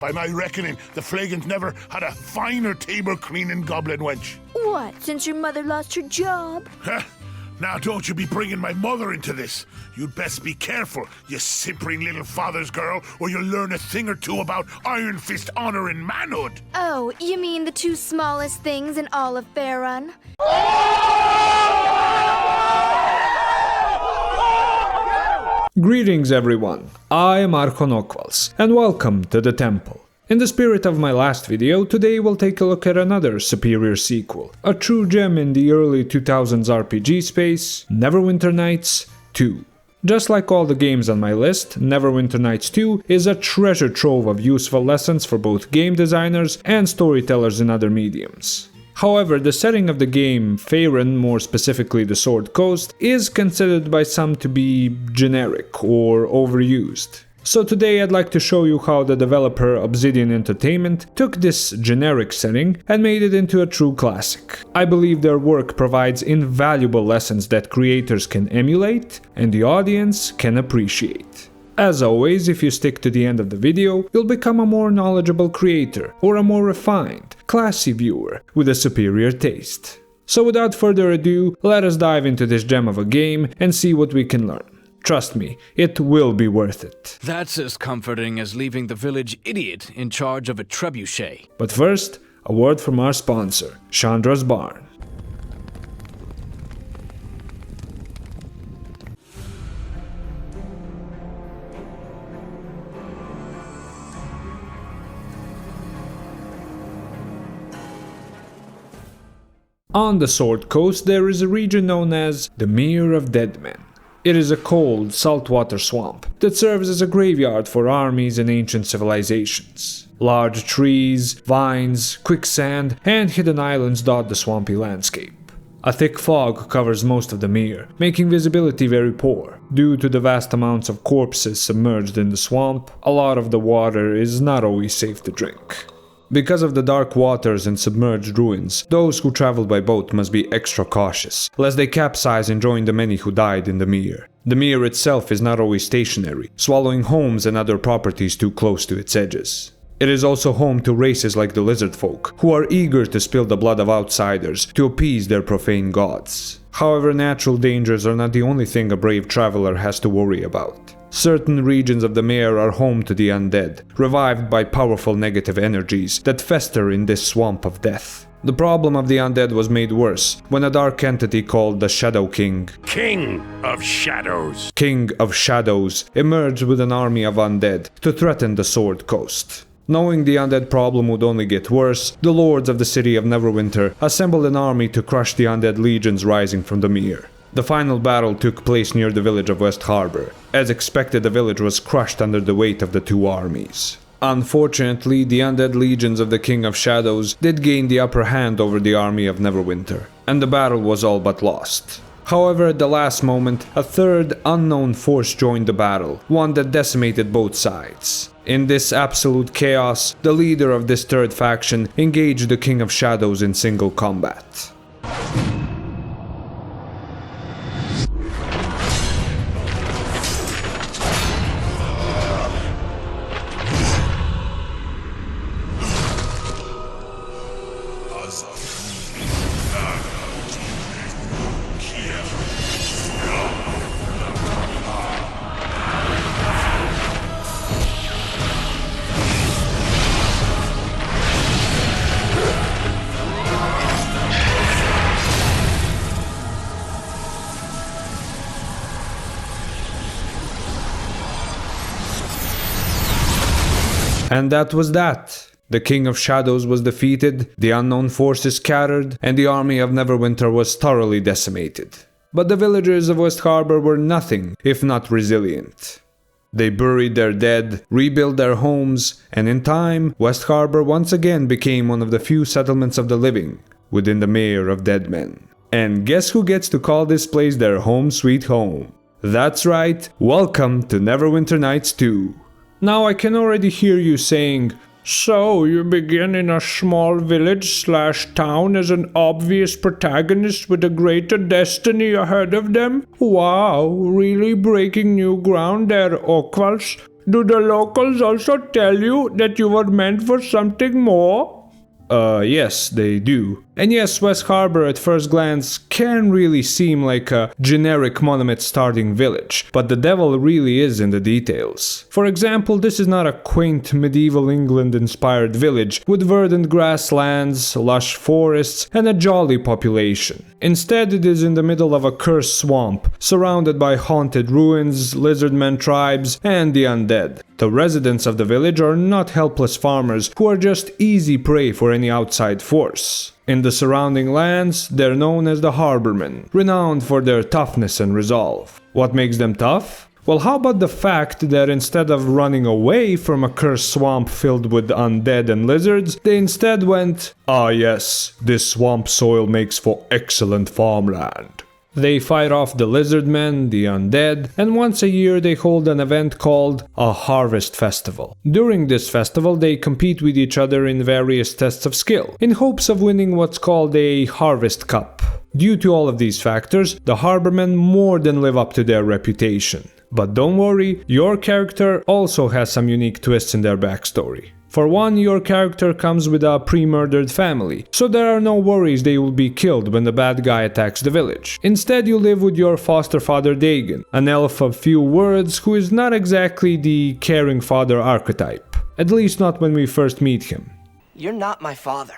By my reckoning, the Flagons never had a finer table-cleaning goblin wench. What, since your mother lost her job? Huh? Now don't you be bringing my mother into this. You'd best be careful, you simpering little father's girl, or you'll learn a thing or two about Iron Fist honor and manhood. Oh, you mean the two smallest things in all of Faerun? Greetings everyone, I am Archon Oquals, and welcome to the Temple. In the spirit of my last video, today we'll take a look at another superior sequel, a true gem in the early 2000s RPG space, Neverwinter Nights 2. Just like all the games on my list, Neverwinter Nights 2 is a treasure trove of useful lessons for both game designers and storytellers in other mediums. However, the setting of the game, Faerun, more specifically the Sword Coast, is considered by some to be generic or overused. So today I'd like to show you how the developer Obsidian Entertainment took this generic setting and made it into a true classic. I believe their work provides invaluable lessons that creators can emulate and the audience can appreciate. As always, if you stick to the end of the video, you'll become a more knowledgeable creator or a more refined, classy viewer with a superior taste. So without further ado, let us dive into this gem of a game and see what we can learn. Trust me, it will be worth it. That's as comforting as leaving the village idiot in charge of a trebuchet. But first, a word from our sponsor, Chandra's Barn. On the Sword Coast there is a region known as the Mere of Dead Men. It is a cold, saltwater swamp that serves as a graveyard for armies and ancient civilizations. Large trees, vines, quicksand, and hidden islands dot the swampy landscape. A thick fog covers most of the Mere, making visibility very poor. Due to the vast amounts of corpses submerged in the swamp, a lot of the water is not always safe to drink. Because of the dark waters and submerged ruins, those who travel by boat must be extra cautious, lest they capsize and join the many who died in the Mere. The Mere itself is not always stationary, swallowing homes and other properties too close to its edges. It is also home to races like the lizard folk, who are eager to spill the blood of outsiders to appease their profane gods. However, natural dangers are not the only thing a brave traveler has to worry about. Certain regions of the Mere are home to the undead, revived by powerful negative energies that fester in this swamp of death. The problem of the undead was made worse when a dark entity called the Shadow King King of Shadows emerged with an army of undead to threaten the Sword Coast. Knowing the undead problem would only get worse, the lords of the city of Neverwinter assembled an army to crush the undead legions rising from the Mere. The final battle took place near the village of West Harbor. As expected, the village was crushed under the weight of the two armies. Unfortunately, the undead legions of the King of Shadows did gain the upper hand over the army of Neverwinter, and the battle was all but lost. However, at the last moment, a third, unknown force joined the battle, one that decimated both sides. In this absolute chaos, the leader of this third faction engaged the King of Shadows in single combat. And that was that. The King of Shadows was defeated, the unknown forces scattered, and the army of Neverwinter was thoroughly decimated. But the villagers of West Harbor were nothing if not resilient. They buried their dead, rebuilt their homes, and in time, West Harbor once again became one of the few settlements of the living within the Mere of Dead Men. And guess who gets to call this place their home sweet home? That's right, welcome to Neverwinter Nights 2. Now I can already hear you saying, So, you begin in a small village/town as an obvious protagonist with a greater destiny ahead of them? Wow, really breaking new ground there, Oquals. Do the locals also tell you that you were meant for something more? Yes, they do. And yes, West Harbor at first glance can really seem like a generic monument-starting village, but the devil really is in the details. For example, this is not a quaint medieval England-inspired village with verdant grasslands, lush forests, and a jolly population. Instead, it is in the middle of a cursed swamp, surrounded by haunted ruins, lizardmen tribes, and the undead. The residents of the village are not helpless farmers who are just easy prey for any outside force. In the surrounding lands, they're known as the Harbormen, renowned for their toughness and resolve. What makes them tough? Well, how about the fact that instead of running away from a cursed swamp filled with undead and lizards, they instead went, "Ah yes, this swamp soil makes for excellent farmland." They fight off the lizardmen, the undead, and once a year they hold an event called a Harvest Festival. During this festival they compete with each other in various tests of skill, in hopes of winning what's called a Harvest Cup. Due to all of these factors, the Harbormen more than live up to their reputation. But don't worry, your character also has some unique twists in their backstory. For one, your character comes with a pre-murdered family, so there are no worries they will be killed when the bad guy attacks the village. Instead, you live with your foster father Dagon, an elf of few words who is not exactly the caring father archetype. At least not when we first meet him. You're not my father.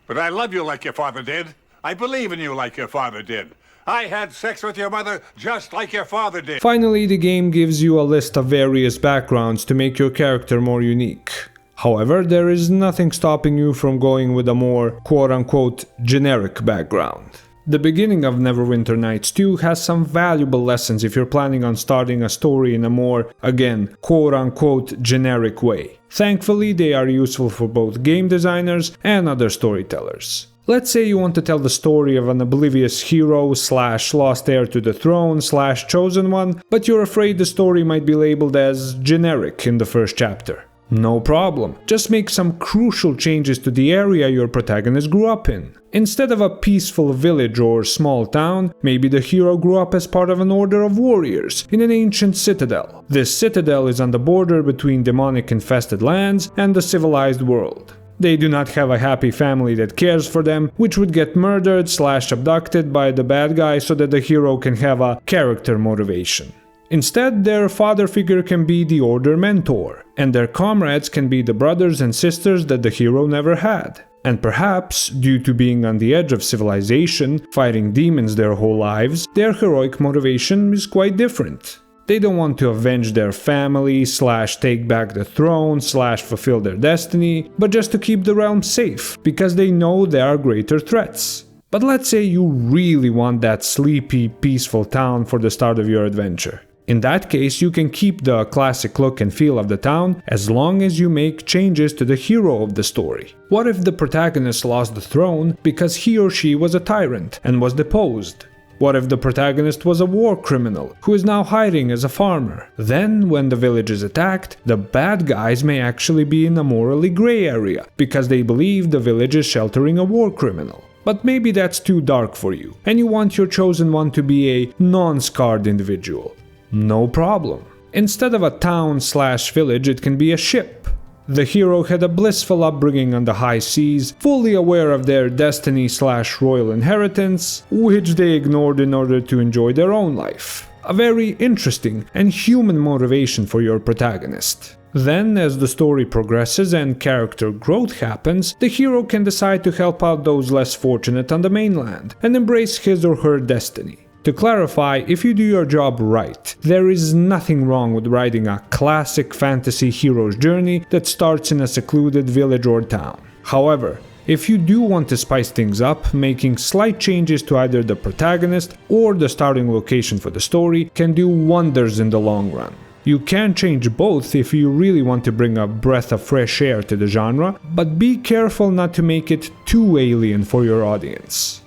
But I love you like your father did. I believe in you like your father did. I had sex with your mother just like your father did. Finally, the game gives you a list of various backgrounds to make your character more unique. However, there is nothing stopping you from going with a more quote-unquote generic background. The beginning of Neverwinter Nights 2 has some valuable lessons if you're planning on starting a story in a more, again, quote-unquote generic way. Thankfully, they are useful for both game designers and other storytellers. Let's say you want to tell the story of an oblivious hero / lost heir to the throne / chosen one, but you're afraid the story might be labeled as generic in the first chapter. No problem, just make some crucial changes to the area your protagonist grew up in. Instead of a peaceful village or small town, maybe the hero grew up as part of an order of warriors in an ancient citadel. This citadel is on the border between demonic-infested lands and the civilized world. They do not have a happy family that cares for them, which would get murdered / abducted by the bad guy so that the hero can have a character motivation. Instead, their father figure can be the Order mentor, and their comrades can be the brothers and sisters that the hero never had. And perhaps, due to being on the edge of civilization, fighting demons their whole lives, their heroic motivation is quite different. They don't want to avenge their family / take back the throne / fulfill their destiny, but just to keep the realm safe, because they know there are greater threats. But let's say you really want that sleepy, peaceful town for the start of your adventure. In that case, you can keep the classic look and feel of the town as long as you make changes to the hero of the story. What if the protagonist lost the throne because he or she was a tyrant and was deposed? What if the protagonist was a war criminal who is now hiding as a farmer? Then, when the village is attacked, the bad guys may actually be in a morally gray area because they believe the village is sheltering a war criminal. But maybe that's too dark for you, and you want your chosen one to be a non-scarred individual. No problem. Instead of a town / village, it can be a ship. The hero had a blissful upbringing on the high seas, fully aware of their destiny / royal inheritance, which they ignored in order to enjoy their own life. A very interesting and human motivation for your protagonist. Then, as the story progresses and character growth happens, the hero can decide to help out those less fortunate on the mainland and embrace his or her destiny. To clarify, if you do your job right, there is nothing wrong with writing a classic fantasy hero's journey that starts in a secluded village or town. However, if you do want to spice things up, making slight changes to either the protagonist or the starting location for the story can do wonders in the long run. You can change both if you really want to bring a breath of fresh air to the genre, but be careful not to make it too alien for your audience.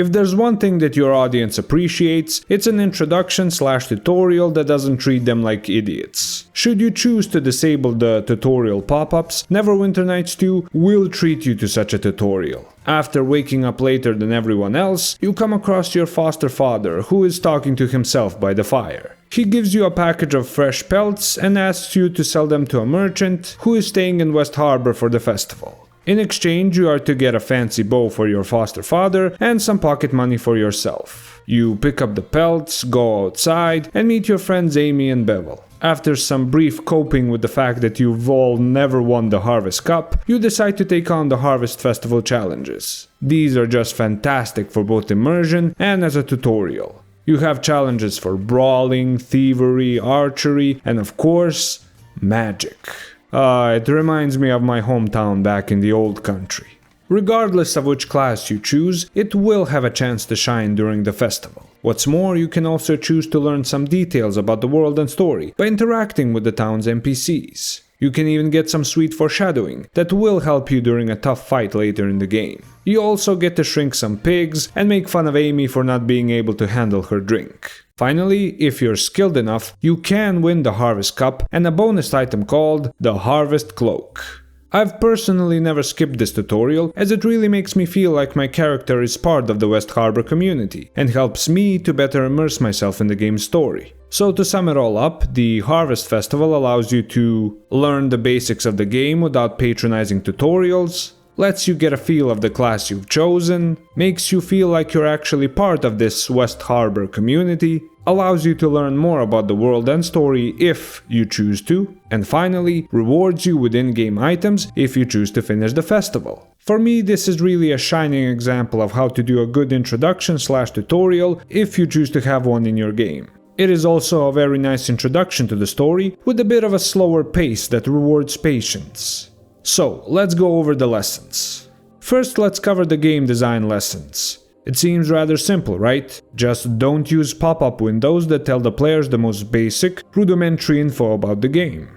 If there's one thing that your audience appreciates, it's an introduction/tutorial that doesn't treat them like idiots. Should you choose to disable the tutorial pop-ups, Neverwinter Nights 2 will treat you to such a tutorial. After waking up later than everyone else, you come across your foster father, who is talking to himself by the fire. He gives you a package of fresh pelts and asks you to sell them to a merchant who is staying in West Harbor for the festival. In exchange, you are to get a fancy bow for your foster father and some pocket money for yourself. You pick up the pelts, go outside, and meet your friends Amy and Bevel. After some brief coping with the fact that you've all never won the Harvest Cup, you decide to take on the Harvest Festival challenges. These are just fantastic for both immersion and as a tutorial. You have challenges for brawling, thievery, archery, and of course, magic. It reminds me of my hometown back in the old country. Regardless of which class you choose, it will have a chance to shine during the festival. What's more, you can also choose to learn some details about the world and story by interacting with the town's NPCs. You can even get some sweet foreshadowing that will help you during a tough fight later in the game. You also get to shrink some pigs and make fun of Amy for not being able to handle her drink. Finally, if you're skilled enough, you can win the Harvest Cup and a bonus item called the Harvest Cloak. I've personally never skipped this tutorial, as it really makes me feel like my character is part of the West Harbor community and helps me to better immerse myself in the game's story. So to sum it all up, the Harvest Festival allows you to learn the basics of the game without patronizing tutorials, lets you get a feel of the class you've chosen, makes you feel like you're actually part of this West Harbor community, allows you to learn more about the world and story if you choose to, and finally, rewards you with in-game items if you choose to finish the festival. For me, this is really a shining example of how to do a good introduction/tutorial if you choose to have one in your game. It is also a very nice introduction to the story with a bit of a slower pace that rewards patience. So, let's go over the lessons. First, let's cover the game design lessons. It seems rather simple, right? Just don't use pop-up windows that tell the players the most basic, rudimentary info about the game.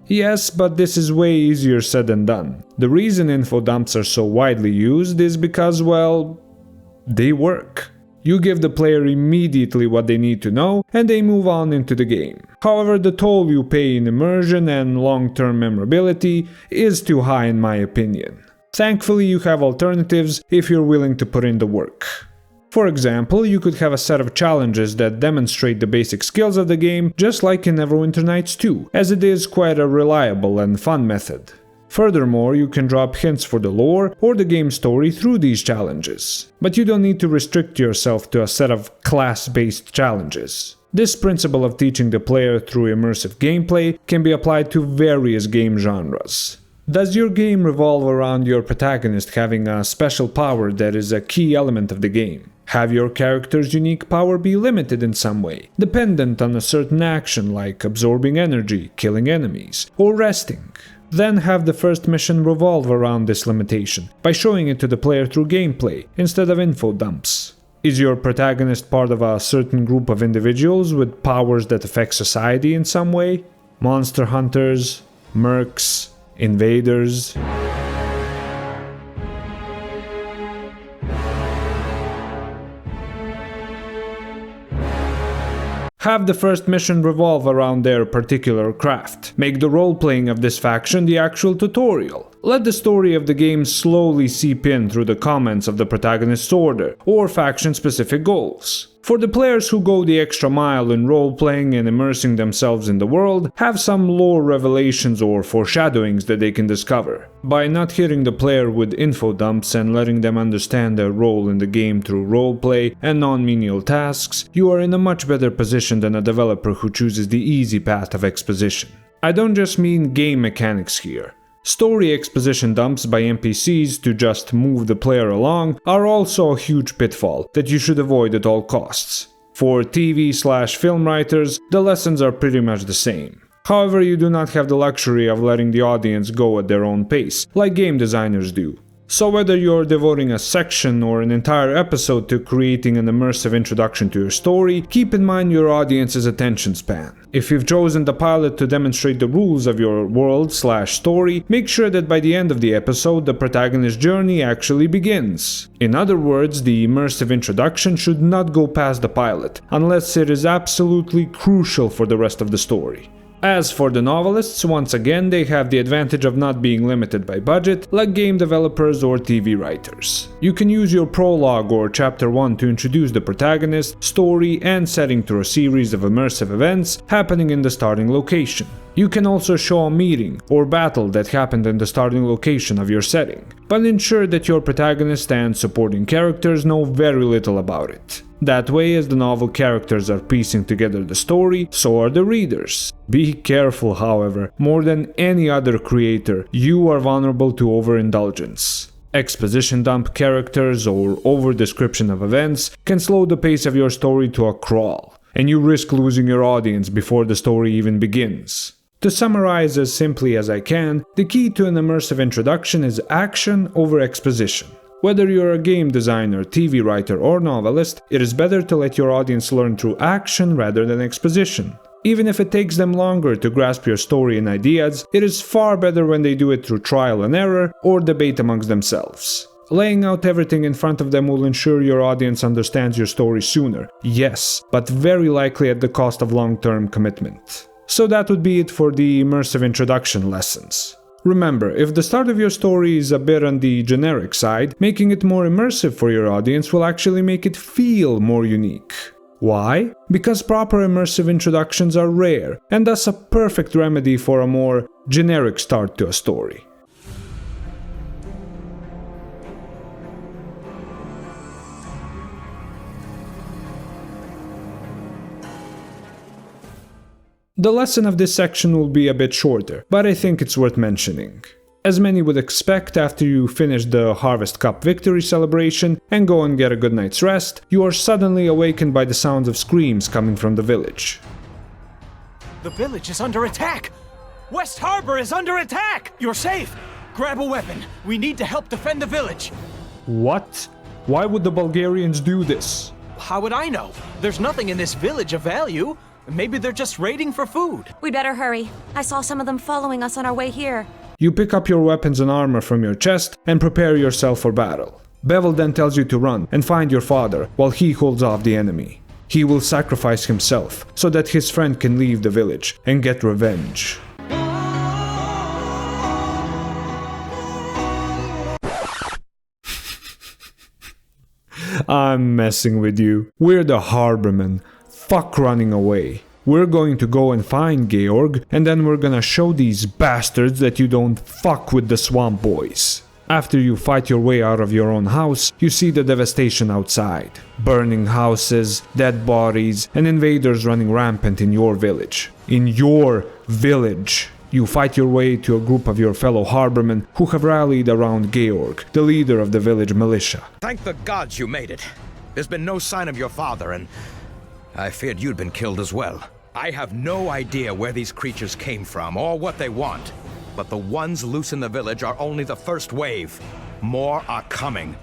Yes, but this is way easier said than done. The reason info dumps are so widely used is because, well, they work. You give the player immediately what they need to know, and they move on into the game. However, the toll you pay in immersion and long-term memorability is too high in my opinion. Thankfully, you have alternatives if you're willing to put in the work. For example, you could have a set of challenges that demonstrate the basic skills of the game, just like in Neverwinter Nights 2, as it is quite a reliable and fun method. Furthermore, you can drop hints for the lore or the game story through these challenges, but you don't need to restrict yourself to a set of class-based challenges. This principle of teaching the player through immersive gameplay can be applied to various game genres. Does your game revolve around your protagonist having a special power that is a key element of the game? Have your character's unique power be limited in some way, dependent on a certain action like absorbing energy, killing enemies, or resting? Then have the first mission revolve around this limitation, by showing it to the player through gameplay, instead of info dumps. Is your protagonist part of a certain group of individuals with powers that affect society in some way? Monster hunters, mercs, invaders. Have the first mission revolve around their particular craft. Make the role-playing of this faction the actual tutorial. Let the story of the game slowly seep in through the comments of the protagonist's order, or faction-specific goals. For the players who go the extra mile in role-playing and immersing themselves in the world, have some lore revelations or foreshadowings that they can discover. By not hitting the player with info dumps and letting them understand their role in the game through roleplay and non-menial tasks, you are in a much better position than a developer who chooses the easy path of exposition. I don't just mean game mechanics here. Story exposition dumps by NPCs to just move the player along are also a huge pitfall that you should avoid at all costs. For TV/film writers, the lessons are pretty much the same. However, you do not have the luxury of letting the audience go at their own pace, like game designers do. So whether you're devoting a section or an entire episode to creating an immersive introduction to your story, keep in mind your audience's attention span. If you've chosen the pilot to demonstrate the rules of your world/story, make sure that by the end of the episode the protagonist's journey actually begins. In other words, the immersive introduction should not go past the pilot, unless it is absolutely crucial for the rest of the story. As for the novelists, once again they have the advantage of not being limited by budget, like game developers or TV writers. You can use your prologue or chapter 1 to introduce the protagonist, story, and setting through a series of immersive events happening in the starting location. You can also show a meeting or battle that happened in the starting location of your setting, but ensure that your protagonist and supporting characters know very little about it. That way, as the novel characters are piecing together the story, so are the readers. Be careful, however, more than any other creator, you are vulnerable to overindulgence. Exposition dump characters or over-description of events can slow the pace of your story to a crawl, and you risk losing your audience before the story even begins. To summarize as simply as I can, the key to an immersive introduction is action over exposition. Whether you're a game designer, TV writer, or novelist, it is better to let your audience learn through action rather than exposition. Even if it takes them longer to grasp your story and ideas, it is far better when they do it through trial and error or debate amongst themselves. Laying out everything in front of them will ensure your audience understands your story sooner, yes, but very likely at the cost of long-term commitment. So that would be it for the immersive introduction lessons. Remember, if the start of your story is a bit on the generic side, making it more immersive for your audience will actually make it feel more unique. Why? Because proper immersive introductions are rare, and thus a perfect remedy for a more generic start to a story. The lesson of this section will be a bit shorter, but I think it's worth mentioning. As many would expect, after you finish the Harvest Cup victory celebration and go and get a good night's rest, you are suddenly awakened by the sounds of screams coming from the village. The village is under attack! West Harbor is under attack! You're safe! Grab a weapon. We need to help defend the village. What? Why would the Bulgarians do this? How would I know? There's nothing in this village of value. Maybe they're just raiding for food. We'd better hurry. I saw some of them following us on our way here. You pick up your weapons and armor from your chest and prepare yourself for battle. Bevel then tells you to run and find your father while he holds off the enemy. He will sacrifice himself so that his friend can leave the village and get revenge. I'm messing with you. We're the Harbormen. Fuck running away. We're going to go and find Georg, and then we're gonna show these bastards that you don't fuck with the Swamp Boys. After you fight your way out of your own house, you see the devastation outside. Burning houses, dead bodies, and invaders running rampant in your village. In your village. You fight your way to a group of your fellow harbormen who have rallied around Georg, the leader of the village militia. Thank the gods you made it. There's been no sign of your father, and I feared you'd been killed as well. I have no idea where these creatures came from or what they want, but the ones loose in the village are only the first wave. More are coming.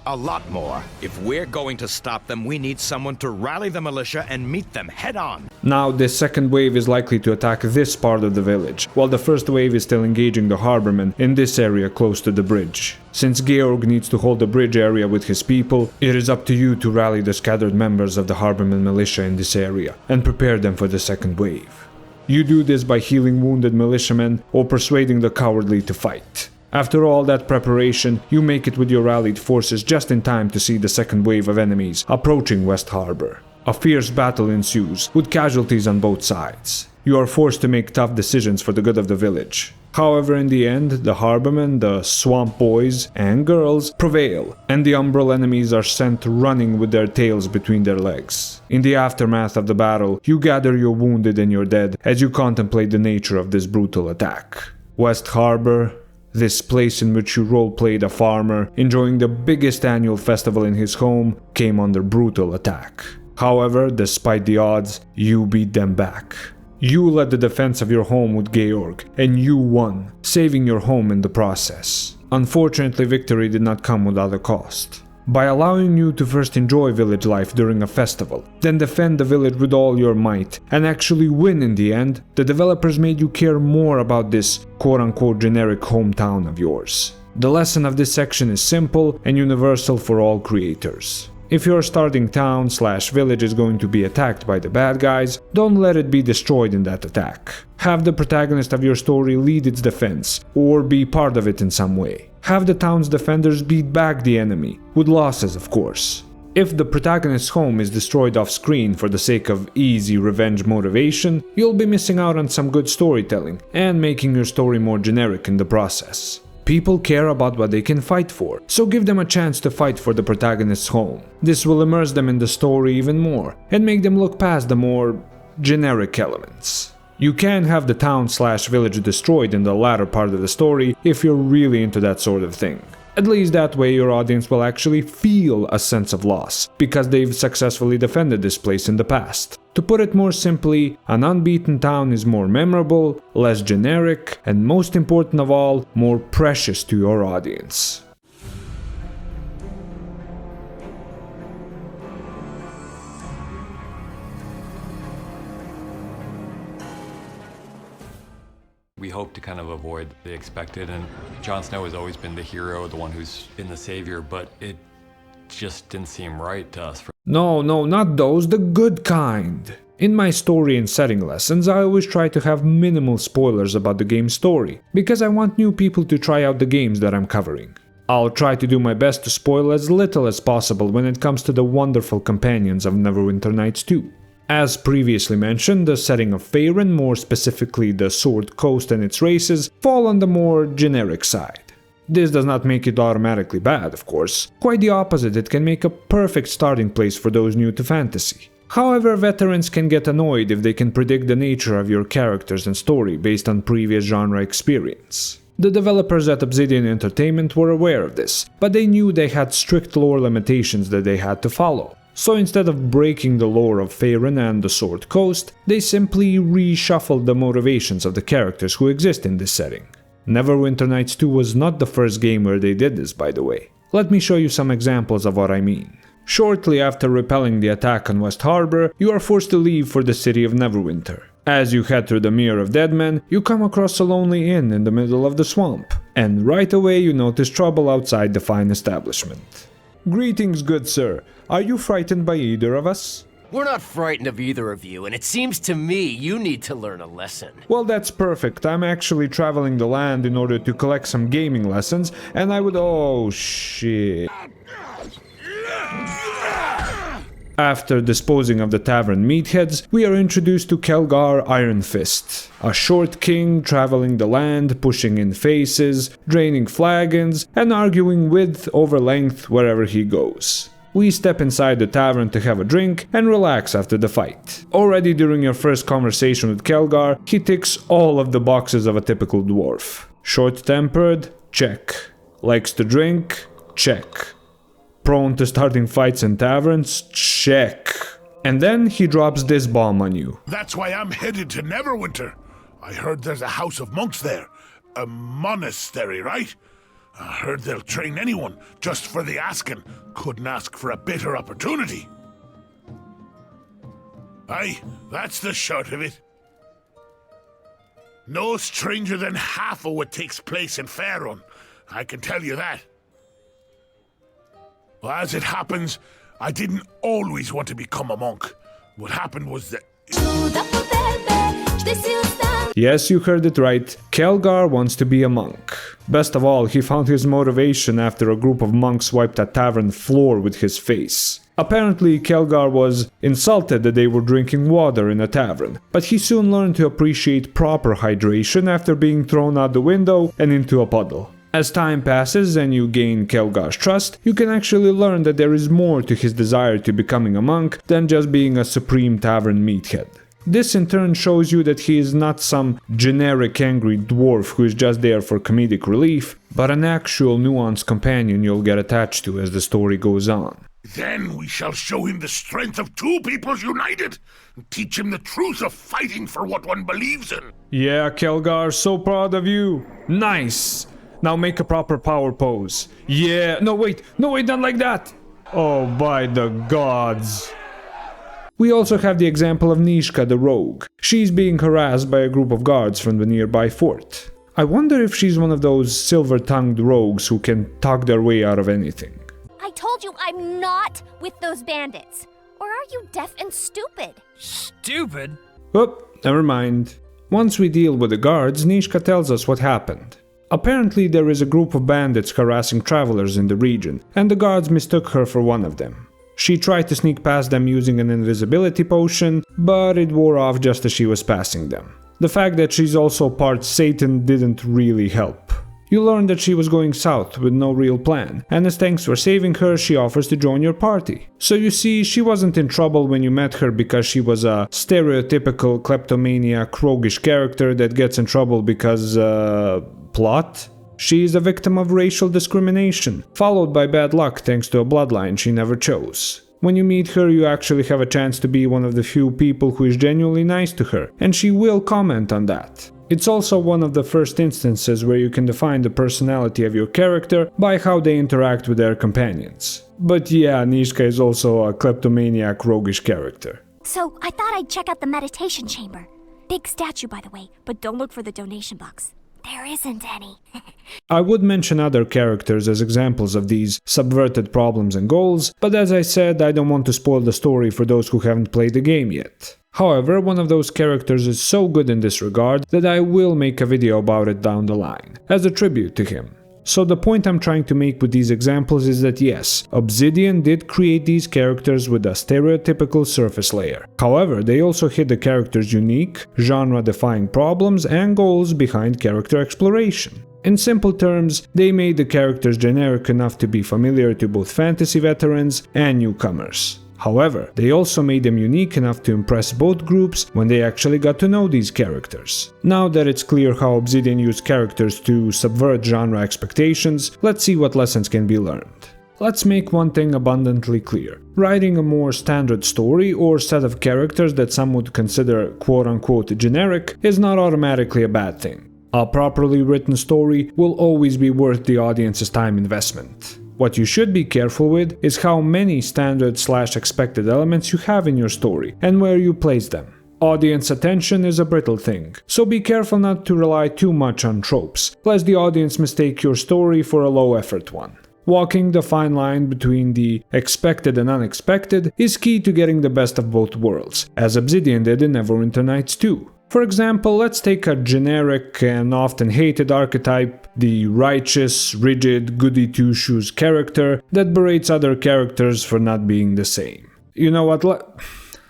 A lot more. If we're going to stop them, we need someone to rally the militia and meet them head on. Now, this second wave is likely to attack this part of the village, while the first wave is still engaging the harbormen in this area close to the bridge. Since Georg needs to hold the bridge area with his people, it is up to you to rally the scattered members of the harbormen militia in this area and prepare them for the second wave. You do this by healing wounded militiamen or persuading the cowardly to fight. After all that preparation, you make it with your rallied forces just in time to see the second wave of enemies approaching West Harbor. A fierce battle ensues, with casualties on both sides. You are forced to make tough decisions for the good of the village. However, in the end, the harbormen, the swamp boys, and girls prevail, and the umbral enemies are sent running with their tails between their legs. In the aftermath of the battle, you gather your wounded and your dead as you contemplate the nature of this brutal attack. West Harbor, this place in which you role-played a farmer, enjoying the biggest annual festival in his home, came under brutal attack. However, despite the odds, you beat them back. You led the defense of your home with Georg, and you won, saving your home in the process. Unfortunately, victory did not come without a cost. By allowing you to first enjoy village life during a festival, then defend the village with all your might, and actually win in the end, the developers made you care more about this quote-unquote generic hometown of yours. The lesson of this section is simple and universal for all creators. If your starting town/village is going to be attacked by the bad guys, don't let it be destroyed in that attack. Have the protagonist of your story lead its defense, or be part of it in some way. Have the town's defenders beat back the enemy, with losses of course. If the protagonist's home is destroyed off screen for the sake of easy revenge motivation, you'll be missing out on some good storytelling, and making your story more generic in the process. People care about what they can fight for, so give them a chance to fight for the protagonist's home. This will immerse them in the story even more, and make them look past the more generic elements. You can have the town/village destroyed in the latter part of the story if you're really into that sort of thing. At least that way your audience will actually feel a sense of loss, because they've successfully defended this place in the past. To put it more simply, an Unbeaten Town is more memorable, less generic, and most important of all, more precious to your audience. We hope to kind of avoid the expected, and Jon Snow has always been the hero, the one who's been the savior, but it just didn't seem right to us. No, not those, the good kind. In my story and setting lessons, I always try to have minimal spoilers about the game's story, because I want new people to try out the games that I'm covering. I'll try to do my best to spoil as little as possible when it comes to the wonderful companions of Neverwinter Nights 2. As previously mentioned, the setting of Faerun, more specifically the Sword Coast and its races, fall on the more generic side. This does not make it automatically bad, of course. Quite the opposite, it can make a perfect starting place for those new to fantasy. However, veterans can get annoyed if they can predict the nature of your characters and story based on previous genre experience. The developers at Obsidian Entertainment were aware of this, but they knew they had strict lore limitations that they had to follow. So instead of breaking the lore of Faerun and the Sword Coast, they simply reshuffled the motivations of the characters who exist in this setting. Neverwinter Nights 2 was not the first game where they did this, by the way. Let me show you some examples of what I mean. Shortly after repelling the attack on West Harbor, you are forced to leave for the city of Neverwinter. As you head through the Mere of Dead Men, you come across a lonely inn in the middle of the swamp, and right away you notice trouble outside the fine establishment. Greetings, good sir. Are you frightened by either of us? We're not frightened of either of you, and it seems to me you need to learn a lesson. Well, that's perfect. I'm actually traveling the land in order to collect some gaming lessons, and I would... Oh, shit. After disposing of the tavern meatheads, we are introduced to Kelgar Iron Fist, a short king traveling the land, pushing in faces, draining flagons, and arguing width over length wherever he goes. We step inside the tavern to have a drink and relax after the fight. Already during your first conversation with Kelgar, he ticks all of the boxes of a typical dwarf. Short-tempered? Check. Likes to drink? Check. Prone to starting fights in taverns? Check. And then he drops this bomb on you. That's why I'm headed to Neverwinter. I heard there's a house of monks there. A monastery, right? I heard they'll train anyone, just for the asking. Couldn't ask for a better opportunity. Aye, that's the short of it. No stranger than half of what takes place in Faerun, I can tell you that. Well, as it happens, I didn't always want to become a monk. What happened was that... Yes, you heard it right. Kelgar wants to be a monk. Best of all, he found his motivation after a group of monks wiped a tavern floor with his face. Apparently, Kelgar was insulted that they were drinking water in a tavern, but he soon learned to appreciate proper hydration after being thrown out the window and into a puddle. As time passes and you gain Kelgar's trust, you can actually learn that there is more to his desire to becoming a monk than just being a supreme tavern meathead. This in turn shows you that he is not some generic angry dwarf who is just there for comedic relief, but an actual nuanced companion you'll get attached to as the story goes on. Then we shall show him the strength of two peoples united, and teach him the truth of fighting for what one believes in. Yeah, Kelgar, so proud of you. Nice. Now make a proper power pose. Yeah, no wait, not like that. Oh, by the gods. We also have the example of Nishka the rogue. She's being harassed by a group of guards from the nearby fort. I wonder if she's one of those silver-tongued rogues who can talk their way out of anything. I told you I'm not with those bandits. Or are you deaf and stupid? Stupid? Oh, never mind. Once we deal with the guards, Nishka tells us what happened. Apparently there is a group of bandits harassing travelers in the region, and the guards mistook her for one of them. She tried to sneak past them using an invisibility potion, but it wore off just as she was passing them. The fact that she's also part Satan didn't really help. You learn that she was going south with no real plan, and as thanks for saving her, she offers to join your party. So you see, she wasn't in trouble when you met her because she was a stereotypical kleptomaniac roguish character that gets in trouble because, plot? She is a victim of racial discrimination, followed by bad luck thanks to a bloodline she never chose. When you meet her, you actually have a chance to be one of the few people who is genuinely nice to her, and she will comment on that. It's also one of the first instances where you can define the personality of your character by how they interact with their companions. But yeah, Nishka is also a kleptomaniac roguish character. So, I thought I'd check out the meditation chamber. Big statue, by the way, but don't look for the donation box. There isn't any. I would mention other characters as examples of these subverted problems and goals, but as I said, I don't want to spoil the story for those who haven't played the game yet. However, one of those characters is so good in this regard that I will make a video about it down the line, as a tribute to him. So the point I'm trying to make with these examples is that yes, Obsidian did create these characters with a stereotypical surface layer. However, they also hid the characters' unique, genre-defying problems and goals behind character exploration. In simple terms, they made the characters generic enough to be familiar to both fantasy veterans and newcomers. However, they also made them unique enough to impress both groups when they actually got to know these characters. Now that it's clear how Obsidian used characters to subvert genre expectations, let's see what lessons can be learned. Let's make one thing abundantly clear. Writing a more standard story or set of characters that some would consider quote-unquote generic is not automatically a bad thing. A properly written story will always be worth the audience's time investment. What you should be careful with is how many standard/expected elements you have in your story and where you place them. Audience attention is a brittle thing, so be careful not to rely too much on tropes, lest the audience mistake your story for a low-effort one. Walking the fine line between the expected and unexpected is key to getting the best of both worlds, as Obsidian did in Neverwinter Nights 2. For example, let's take a generic and often hated archetype, the righteous, rigid, goody-two-shoes character that berates other characters for not being the same. You know what,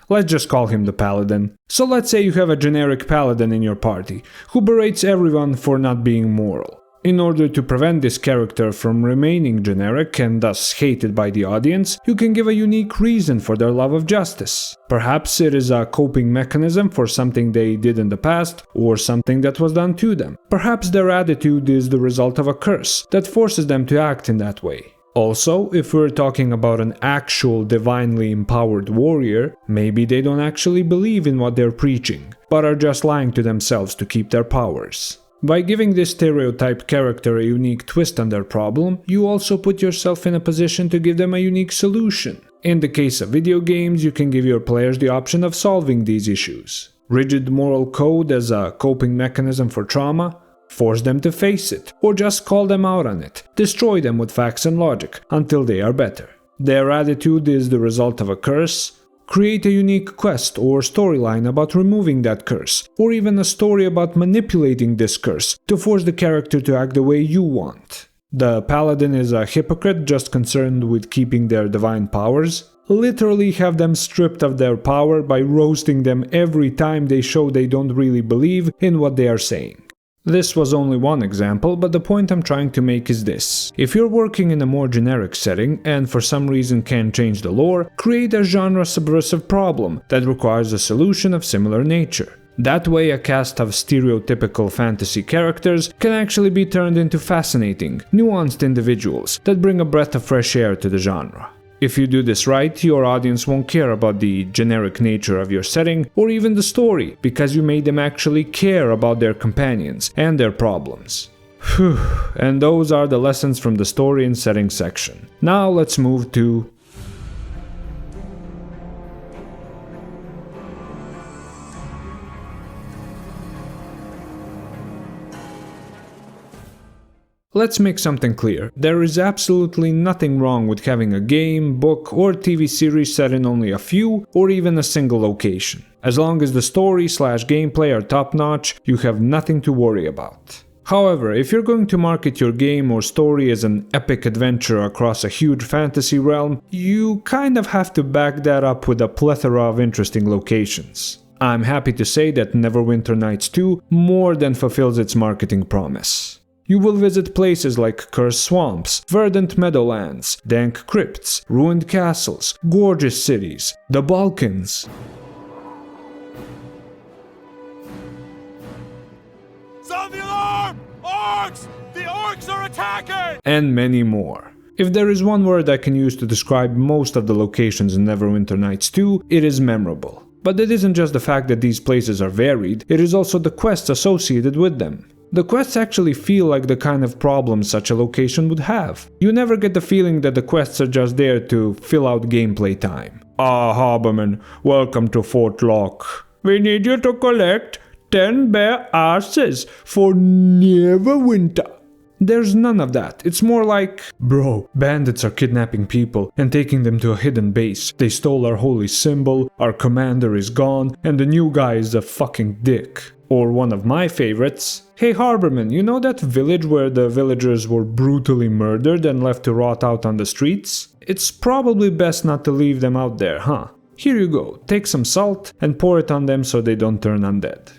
let's just call him the Paladin. So let's say you have a generic Paladin in your party, who berates everyone for not being moral. In order to prevent this character from remaining generic and thus hated by the audience, you can give a unique reason for their love of justice. Perhaps it is a coping mechanism for something they did in the past, or something that was done to them. Perhaps their attitude is the result of a curse that forces them to act in that way. Also, if we're talking about an actual divinely empowered warrior, maybe they don't actually believe in what they're preaching, but are just lying to themselves to keep their powers. By giving this stereotype character a unique twist on their problem, you also put yourself in a position to give them a unique solution. In the case of video games, you can give your players the option of solving these issues. Rigid moral code as a coping mechanism for trauma? Force them to face it, or just call them out on it, destroy them with facts and logic, until they are better. Their attitude is the result of a curse? Create a unique quest or storyline about removing that curse, or even a story about manipulating this curse to force the character to act the way you want. The Paladin is a hypocrite just concerned with keeping their divine powers? Literally have them stripped of their power by roasting them every time they show they don't really believe in what they are saying. This was only one example, but the point I'm trying to make is this. If you're working in a more generic setting and for some reason can't change the lore, create a genre subversive problem that requires a solution of similar nature. That way a cast of stereotypical fantasy characters can actually be turned into fascinating, nuanced individuals that bring a breath of fresh air to the genre. If you do this right, your audience won't care about the generic nature of your setting or even the story, because you made them actually care about their companions and their problems. Phew, and those are the lessons from the story and setting section. Now let's move to... Let's make something clear. There is absolutely nothing wrong with having a game, book, or TV series set in only a few or even a single location. As long as the story/gameplay are top-notch, you have nothing to worry about. However, if you're going to market your game or story as an epic adventure across a huge fantasy realm, you kind of have to back that up with a plethora of interesting locations. I'm happy to say that Neverwinter Nights 2 more than fulfills its marketing promise. You will visit places like cursed swamps, verdant meadowlands, dank crypts, ruined castles, gorgeous cities, the Balkans. Sound the alarm! Orcs! The orcs are attacking! And many more. If there is one word I can use to describe most of the locations in Neverwinter Nights 2, it is memorable. But it isn't just the fact that these places are varied, it is also the quests associated with them. The quests actually feel like the kind of problem such a location would have. You never get the feeling that the quests are just there to fill out gameplay time. Ah, Harborman, welcome to Fort Lock. We need you to collect 10 bare asses for Neverwinter. There's none of that. It's more like, bro, bandits are kidnapping people and taking them to a hidden base. They stole our holy symbol, our commander is gone, and the new guy is a fucking dick. Or one of my favorites, hey Harborman, you know that village where the villagers were brutally murdered and left to rot out on the streets? It's probably best not to leave them out there, huh? Here you go, take some salt and pour it on them so they don't turn undead.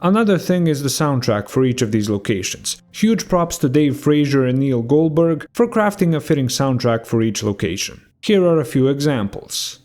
Another thing is the soundtrack for each of these locations. Huge props to Dave Frazier and Neil Goldberg for crafting a fitting soundtrack for each location. Here are a few examples.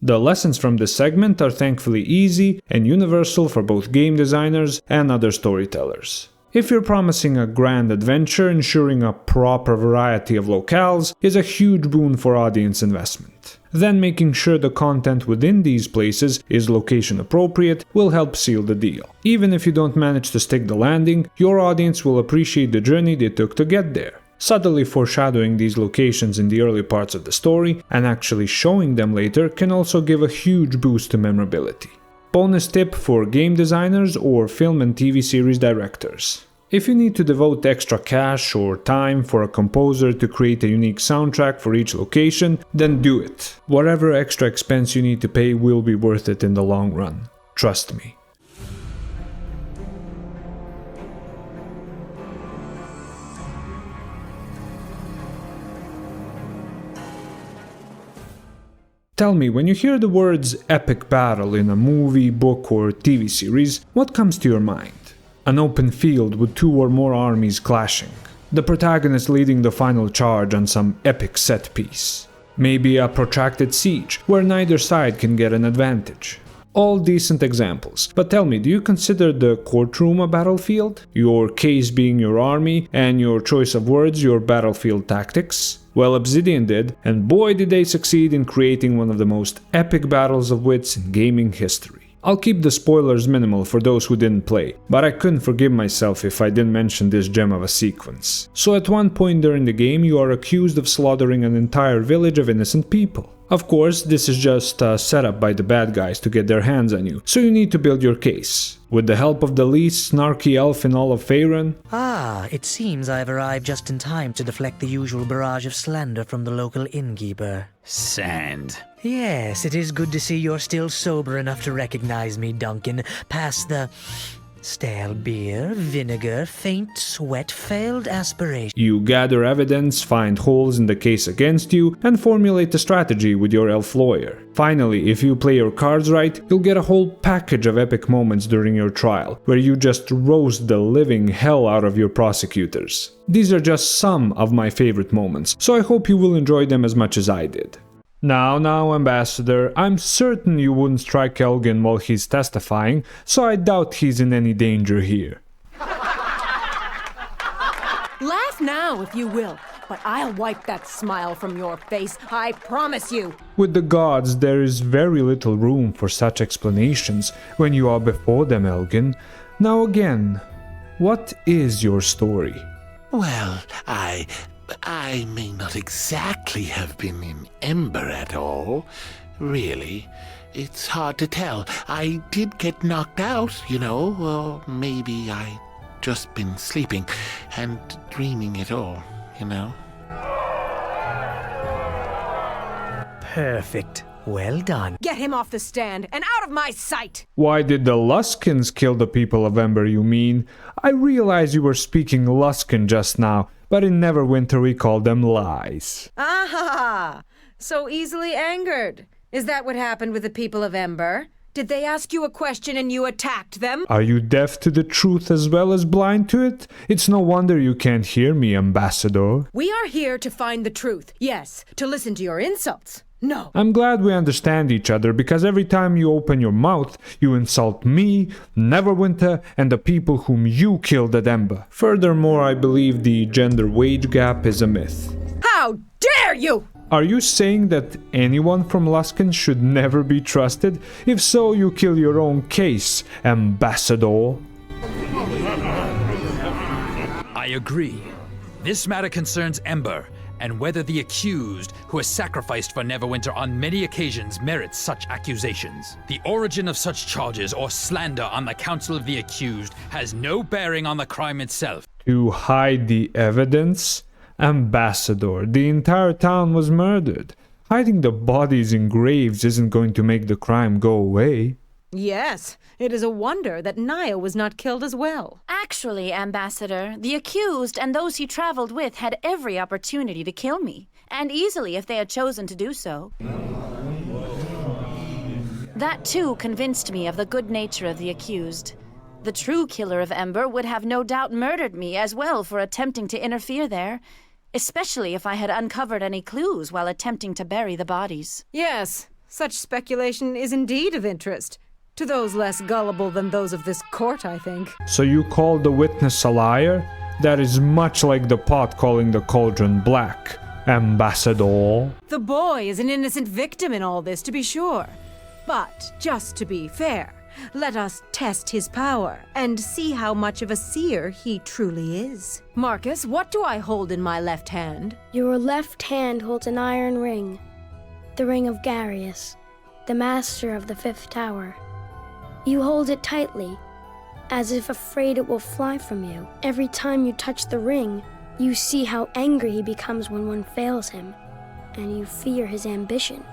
The lessons from this segment are thankfully easy and universal for both game designers and other storytellers. If you're promising a grand adventure, ensuring a proper variety of locales is a huge boon for audience investment. Then making sure the content within these places is location appropriate will help seal the deal. Even if you don't manage to stick the landing, your audience will appreciate the journey they took to get there. Subtly foreshadowing these locations in the early parts of the story and actually showing them later can also give a huge boost to memorability. Bonus tip for game designers or film and TV series directors. If you need to devote extra cash or time for a composer to create a unique soundtrack for each location, then do it. Whatever extra expense you need to pay will be worth it in the long run. Trust me. Tell me, when you hear the words epic battle in a movie, book, or TV series, what comes to your mind? An open field with two or more armies clashing. The protagonist leading the final charge on some epic set piece. Maybe a protracted siege, where neither side can get an advantage. All decent examples, but tell me, do you consider the courtroom a battlefield? Your case being your army, and your choice of words your battlefield tactics? Well, Obsidian did, and boy did they succeed in creating one of the most epic battles of wits in gaming history. I'll keep the spoilers minimal for those who didn't play, but I couldn't forgive myself if I didn't mention this gem of a sequence. So at one point during the game you are accused of slaughtering an entire village of innocent people. Of course, this is just a setup by the bad guys to get their hands on you, so you need to build your case. With the help of the least snarky elf in all of Faerun. Ah, it seems I've arrived just in time to deflect the usual barrage of slander from the local innkeeper. Sand. Yes, it is good to see you're still sober enough to recognize me, Duncan, past the Stale beer, vinegar, faint sweat, failed aspiration. You gather evidence, find holes in the case against you, and formulate a strategy with your elf lawyer. Finally, if you play your cards right, you'll get a whole package of epic moments during your trial, where you just roast the living hell out of your prosecutors. These are just some of my favorite moments, so I hope you will enjoy them as much as I did. Now, Ambassador, I'm certain you wouldn't strike Elgin while he's testifying, so I doubt he's in any danger here. Laugh now if you will, but I'll wipe that smile from your face, I promise you. With the gods, there is very little room for such explanations when you are before them, Elgin. Now again, what is your story? Well, I may not exactly have been in Ember at all. Really, it's hard to tell. I did get knocked out, you know, or maybe I just been sleeping and dreaming it all, you know. Perfect. Well done. Get him off the stand and out of my sight! Why did the Luskins kill the people of Ember, you mean? I realize you were speaking Luskin just now, but in Neverwinter we call them lies. Ah, so easily angered. Is that what happened with the people of Ember? Did they ask you a question and you attacked them? Are you deaf to the truth as well as blind to it? It's no wonder you can't hear me, Ambassador. We are here to find the truth. Yes, to listen to your insults. No. I'm glad we understand each other, because every time you open your mouth, you insult me, Neverwinter, and the people whom you killed at Ember. Furthermore, I believe the gender wage gap is a myth. How dare you! Are you saying that anyone from Luskin should never be trusted? If so, you kill your own case, Ambassador. I agree. This matter concerns Ember, and whether the accused, who has sacrificed for Neverwinter on many occasions, merits such accusations. The origin of such charges or slander on the counsel of the accused has no bearing on the crime itself. To hide the evidence? Ambassador, the entire town was murdered. Hiding the bodies in graves isn't going to make the crime go away. Yes, it is a wonder that Naya was not killed as well. Actually, Ambassador, the accused and those he traveled with had every opportunity to kill me, and easily if they had chosen to do so. That too convinced me of the good nature of the accused. The true killer of Ember would have no doubt murdered me as well for attempting to interfere there, especially if I had uncovered any clues while attempting to bury the bodies. Yes, such speculation is indeed of interest. To those less gullible than those of this court, I think. So you call the witness a liar? That is much like the pot calling the cauldron black, Ambassador. The boy is an innocent victim in all this, to be sure. But, just to be fair, let us test his power and see how much of a seer he truly is. Marcus, what do I hold in my left hand? Your left hand holds an iron ring, the ring of Garius, the master of the fifth tower. You hold it tightly, as if afraid it will fly from you. Every time you touch the ring, you see how angry he becomes when one fails him, and you fear his ambition.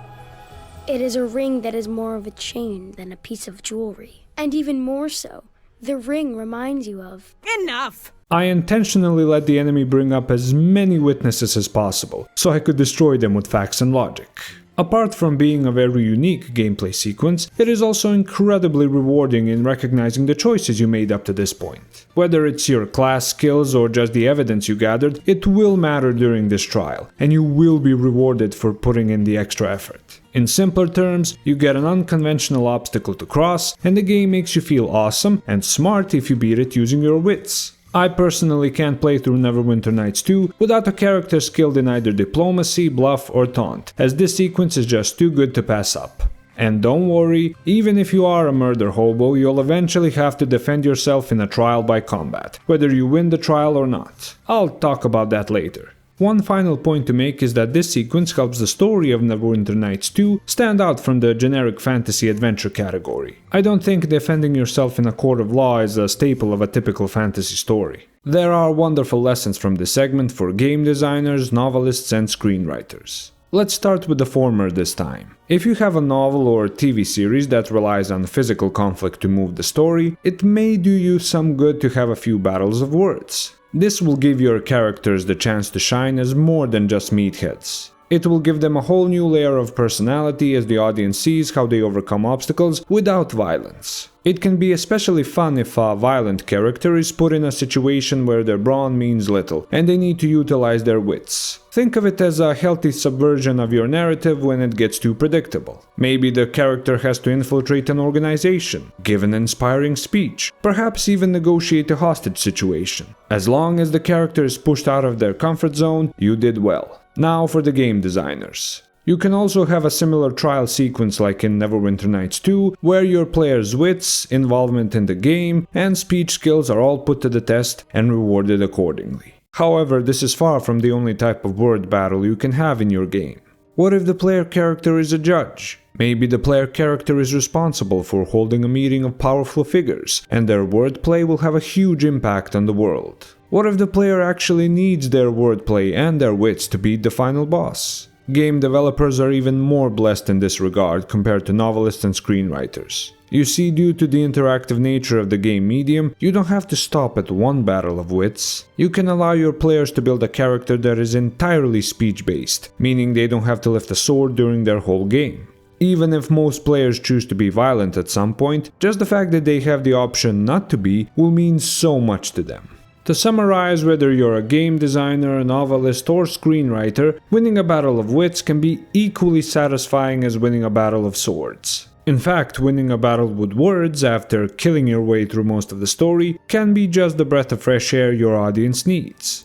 It is a ring that is more of a chain than a piece of jewelry. And even more so, the ring reminds you of... Enough! I intentionally let the enemy bring up as many witnesses as possible, so I could destroy them with facts and logic. Apart from being a very unique gameplay sequence, it is also incredibly rewarding in recognizing the choices you made up to this point. Whether it's your class skills or just the evidence you gathered, it will matter during this trial, and you will be rewarded for putting in the extra effort. In simpler terms, you get an unconventional obstacle to cross, and the game makes you feel awesome and smart if you beat it using your wits. I personally can't play through Neverwinter Nights 2 without a character skilled in either diplomacy, bluff, or taunt, as this sequence is just too good to pass up. And don't worry, even if you are a murder hobo, you'll eventually have to defend yourself in a trial by combat, whether you win the trial or not. I'll talk about that later. One final point to make is that this sequence helps the story of Neverwinter Nights 2 stand out from the generic fantasy adventure category. I don't think defending yourself in a court of law is a staple of a typical fantasy story. There are wonderful lessons from this segment for game designers, novelists, and screenwriters. Let's start with the former this time. If you have a novel or TV series that relies on physical conflict to move the story, it may do you some good to have a few battles of words. This will give your characters the chance to shine as more than just meatheads. It will give them a whole new layer of personality as the audience sees how they overcome obstacles without violence. It can be especially fun if a violent character is put in a situation where their brawn means little and they need to utilize their wits. Think of it as a healthy subversion of your narrative when it gets too predictable. Maybe the character has to infiltrate an organization, give an inspiring speech, perhaps even negotiate a hostage situation. As long as the character is pushed out of their comfort zone, you did well. Now for the game designers. You can also have a similar trial sequence like in Neverwinter Nights 2, where your player's wits, involvement in the game, and speech skills are all put to the test and rewarded accordingly. However, this is far from the only type of word battle you can have in your game. What if the player character is a judge? Maybe the player character is responsible for holding a meeting of powerful figures, and their wordplay will have a huge impact on the world. What if the player actually needs their wordplay and their wits to beat the final boss? Game developers are even more blessed in this regard compared to novelists and screenwriters. You see, due to the interactive nature of the game medium, you don't have to stop at one battle of wits. You can allow your players to build a character that is entirely speech-based, meaning they don't have to lift a sword during their whole game. Even if most players choose to be violent at some point, just the fact that they have the option not to be will mean so much to them. To summarize, whether you're a game designer, a novelist, or screenwriter, winning a battle of wits can be equally satisfying as winning a battle of swords. In fact, winning a battle with words after killing your way through most of the story can be just the breath of fresh air your audience needs.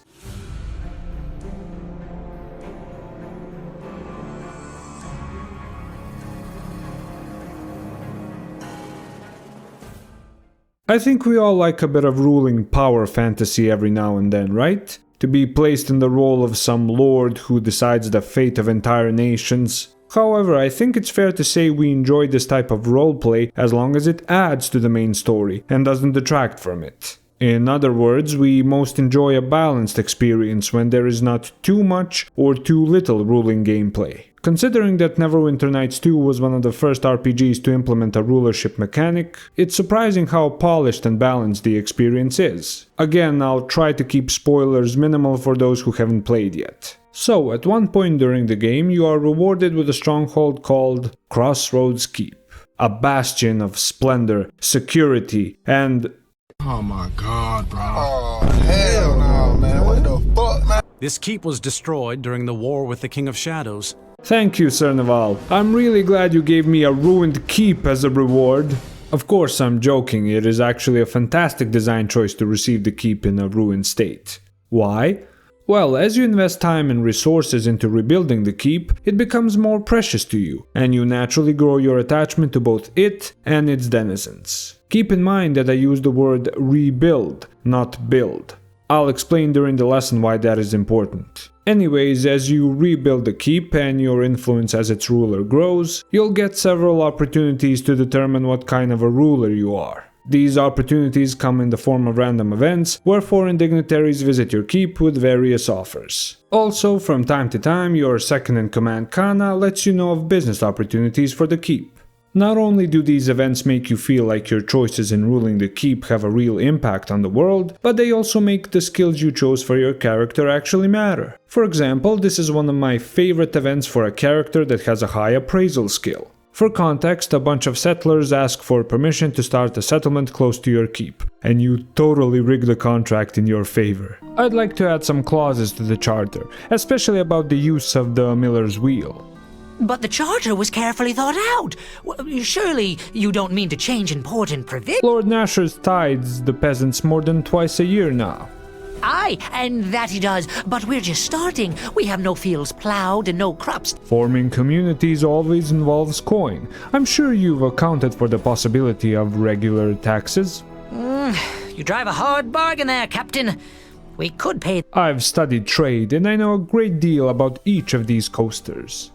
I think we all like a bit of ruling power fantasy every now and then, right? To be placed in the role of some lord who decides the fate of entire nations. However, I think it's fair to say we enjoy this type of roleplay as long as it adds to the main story and doesn't detract from it. In other words, we most enjoy a balanced experience when there is not too much or too little ruling gameplay. Considering that Neverwinter Nights 2 was one of the first RPGs to implement a rulership mechanic, it's surprising how polished and balanced the experience is. Again, I'll try to keep spoilers minimal for those who haven't played yet. So, at one point during the game, you are rewarded with a stronghold called Crossroads Keep, a bastion of splendor, security, and... Oh my god, bro. Oh, hell no, man. What the fuck, man? This keep was destroyed during the war with the King of Shadows. Thank you, Sir Naval. I'm really glad you gave me a ruined keep as a reward. Of course, I'm joking. It is actually a fantastic design choice to receive the keep in a ruined state. Why? Well, as you invest time and resources into rebuilding the keep, it becomes more precious to you, and you naturally grow your attachment to both it and its denizens. Keep in mind that I use the word rebuild, not build. I'll explain during the lesson why that is important. Anyways, as you rebuild the keep and your influence as its ruler grows, you'll get several opportunities to determine what kind of a ruler you are. These opportunities come in the form of random events, where foreign dignitaries visit your keep with various offers. Also, from time to time, your second-in-command Kana lets you know of business opportunities for the keep. Not only do these events make you feel like your choices in ruling the keep have a real impact on the world, but they also make the skills you chose for your character actually matter. For example, this is one of my favorite events for a character that has a high appraisal skill. For context, a bunch of settlers ask for permission to start a settlement close to your keep, and you totally rig the contract in your favor. I'd like to add some clauses to the charter, especially about the use of the miller's wheel. But the charter was carefully thought out. Surely you don't mean to change important provisions? Lord Nasher's tides the peasants more than twice a year now. Aye, and that he does, but we're just starting. We have no fields plowed and no crops. Forming communities always involves coin. I'm sure you've accounted for the possibility of regular taxes. You drive a hard bargain there, Captain. We could pay... I've studied trade, and I know a great deal about each of these coasters.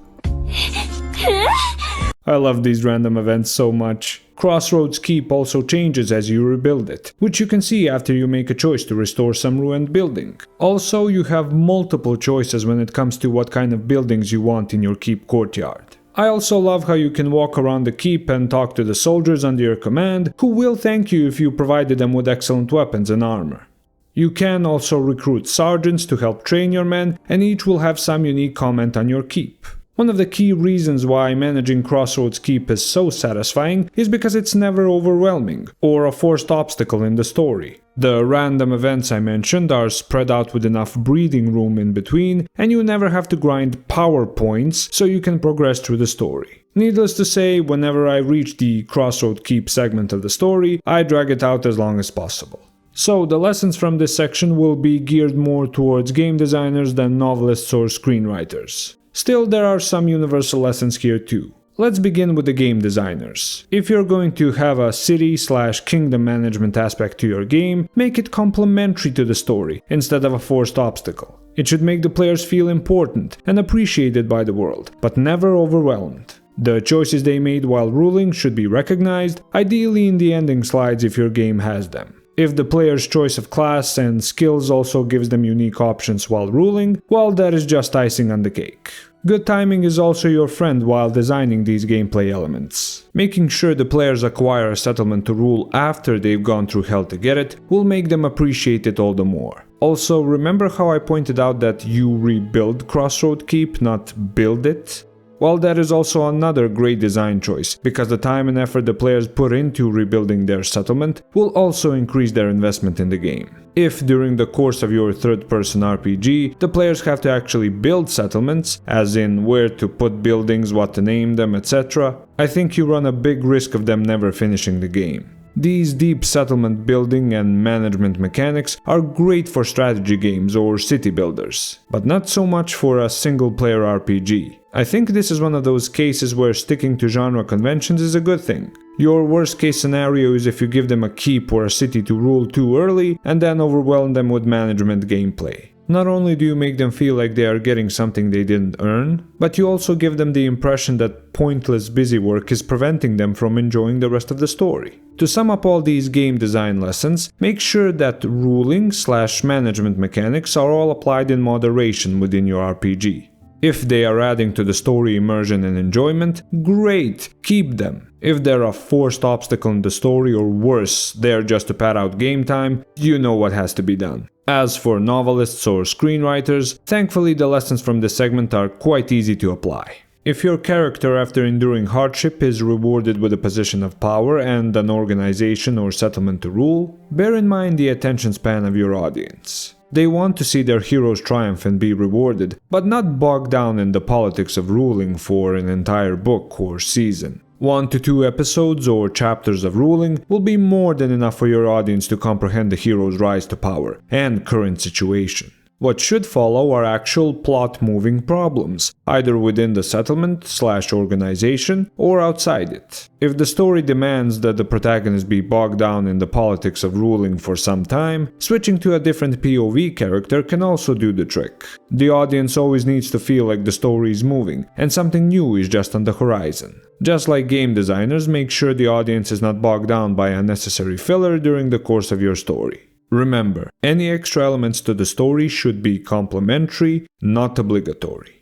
I love these random events so much. Crossroads Keep also changes as you rebuild it, which you can see after you make a choice to restore some ruined building. Also, you have multiple choices when it comes to what kind of buildings you want in your keep courtyard. I also love how you can walk around the keep and talk to the soldiers under your command, who will thank you if you provided them with excellent weapons and armor. You can also recruit sergeants to help train your men, and each will have some unique comment on your keep. One of the key reasons why managing Crossroads Keep is so satisfying is because it's never overwhelming, or a forced obstacle in the story. The random events I mentioned are spread out with enough breathing room in between, and you never have to grind power points so you can progress through the story. Needless to say, whenever I reach the Crossroads Keep segment of the story, I drag it out as long as possible. So, the lessons from this section will be geared more towards game designers than novelists or screenwriters. Still, there are some universal lessons here too. Let's begin with the game designers. If you're going to have a city/kingdom management aspect to your game, make it complementary to the story, instead of a forced obstacle. It should make the players feel important and appreciated by the world, but never overwhelmed. The choices they made while ruling should be recognized, ideally in the ending slides if your game has them. If the player's choice of class and skills also gives them unique options while ruling, well, that is just icing on the cake. Good timing is also your friend while designing these gameplay elements. Making sure the players acquire a settlement to rule after they've gone through hell to get it will make them appreciate it all the more. Also, remember how I pointed out that you rebuild Crossroad Keep, not build it? Well, that is also another great design choice, because the time and effort the players put into rebuilding their settlement will also increase their investment in the game. If during the course of your third-person RPG, the players have to actually build settlements, as in where to put buildings, what to name them, etc., I think you run a big risk of them never finishing the game. These deep settlement building and management mechanics are great for strategy games or city builders, but not so much for a single-player RPG. I think this is one of those cases where sticking to genre conventions is a good thing. Your worst case scenario is if you give them a keep or a city to rule too early and then overwhelm them with management gameplay. Not only do you make them feel like they are getting something they didn't earn, but you also give them the impression that pointless busy work is preventing them from enjoying the rest of the story. To sum up all these game design lessons, make sure that ruling/management mechanics are all applied in moderation within your RPG. If they are adding to the story immersion and enjoyment, great, keep them. If they're a forced obstacle in the story, or worse, they're just to pad out game time, you know what has to be done. As for novelists or screenwriters, thankfully the lessons from this segment are quite easy to apply. If your character after enduring hardship is rewarded with a position of power and an organization or settlement to rule, bear in mind the attention span of your audience. They want to see their heroes triumph and be rewarded, but not bogged down in the politics of ruling for an entire book or season. 1 to 2 episodes or chapters of ruling will be more than enough for your audience to comprehend the hero's rise to power and current situation. What should follow are actual plot-moving problems, either within the settlement/organization or outside it. If the story demands that the protagonist be bogged down in the politics of ruling for some time, switching to a different POV character can also do the trick. The audience always needs to feel like the story is moving, and something new is just on the horizon. Just like game designers, make sure the audience is not bogged down by unnecessary filler during the course of your story. Remember, any extra elements to the story should be complementary, not obligatory.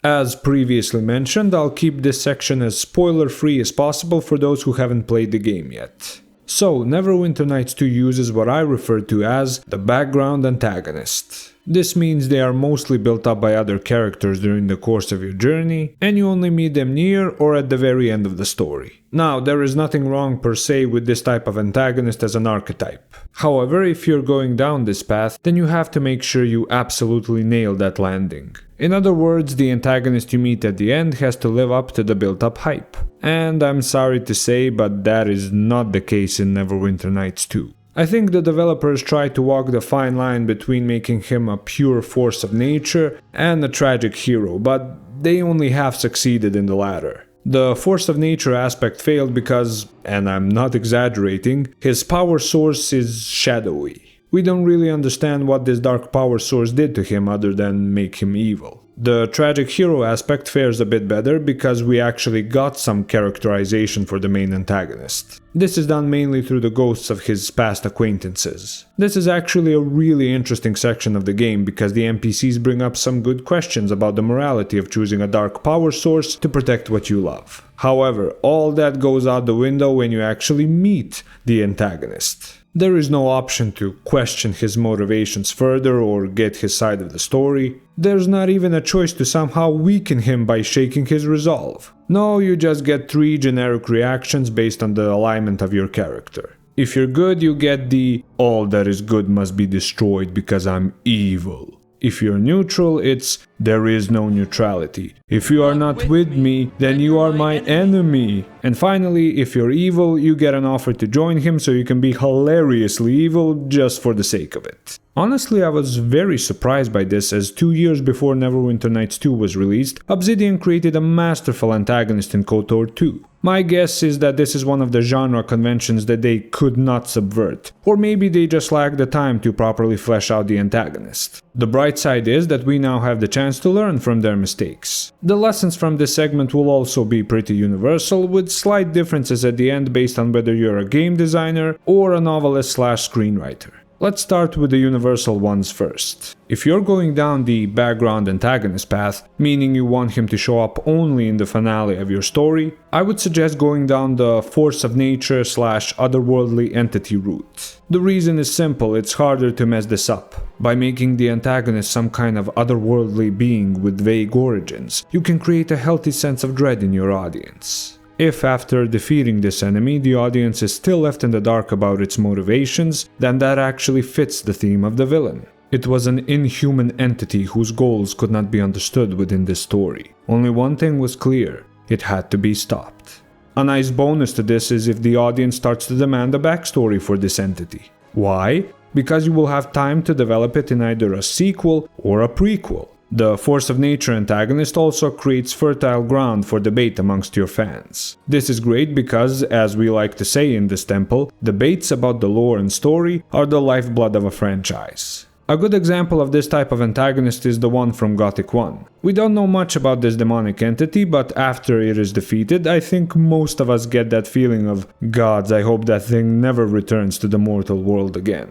As previously mentioned, I'll keep this section as spoiler-free as possible for those who haven't played the game yet. So, Neverwinter Nights 2 uses what I refer to as the background antagonist. This means they are mostly built up by other characters during the course of your journey, and you only meet them near or at the very end of the story. Now, there is nothing wrong per se with this type of antagonist as an archetype. However, if you're going down this path, then you have to make sure you absolutely nail that landing. In other words, the antagonist you meet at the end has to live up to the built-up hype. And I'm sorry to say, but that is not the case in Neverwinter Nights 2. I think the developers tried to walk the fine line between making him a pure force of nature and a tragic hero, but they only half succeeded in the latter. The force of nature aspect failed because, and I'm not exaggerating, his power source is shadowy. We don't really understand what this dark power source did to him other than make him evil. The tragic hero aspect fares a bit better because we actually got some characterization for the main antagonist. This is done mainly through the ghosts of his past acquaintances. This is actually a really interesting section of the game because the NPCs bring up some good questions about the morality of choosing a dark power source to protect what you love. However, all that goes out the window when you actually meet the antagonist. There is no option to question his motivations further or get his side of the story. There's not even a choice to somehow weaken him by shaking his resolve. No, you just get 3 generic reactions based on the alignment of your character. If you're good, you get the "all that is good must be destroyed because I'm evil." If you're neutral, it's "there is no neutrality. If you are not with me, then you are my enemy." And finally, if you're evil, you get an offer to join him so you can be hilariously evil just for the sake of it. Honestly, I was very surprised by this, as 2 years before Neverwinter Nights 2 was released, Obsidian created a masterful antagonist in KOTOR 2. My guess is that this is one of the genre conventions that they could not subvert, or maybe they just lacked the time to properly flesh out the antagonist. The bright side is that we now have the chance to learn from their mistakes. The lessons from this segment will also be pretty universal, with slight differences at the end based on whether you're a game designer or a novelist/screenwriter. Let's start with the universal ones first. If you're going down the background antagonist path, meaning you want him to show up only in the finale of your story, I would suggest going down the force of nature/otherworldly entity route. The reason is simple, it's harder to mess this up. By making the antagonist some kind of otherworldly being with vague origins, you can create a healthy sense of dread in your audience. If after defeating this enemy the audience is still left in the dark about its motivations, then that actually fits the theme of the villain. It was an inhuman entity whose goals could not be understood within this story. Only one thing was clear: it had to be stopped. A nice bonus to this is if the audience starts to demand a backstory for this entity. Why? Because you will have time to develop it in either a sequel or a prequel. The force of nature antagonist also creates fertile ground for debate amongst your fans. This is great because, as we like to say in this temple, debates about the lore and story are the lifeblood of a franchise. A good example of this type of antagonist is the one from Gothic 1. We don't know much about this demonic entity, but after it is defeated, I think most of us get that feeling of, "Gods, I hope that thing never returns to the mortal world again."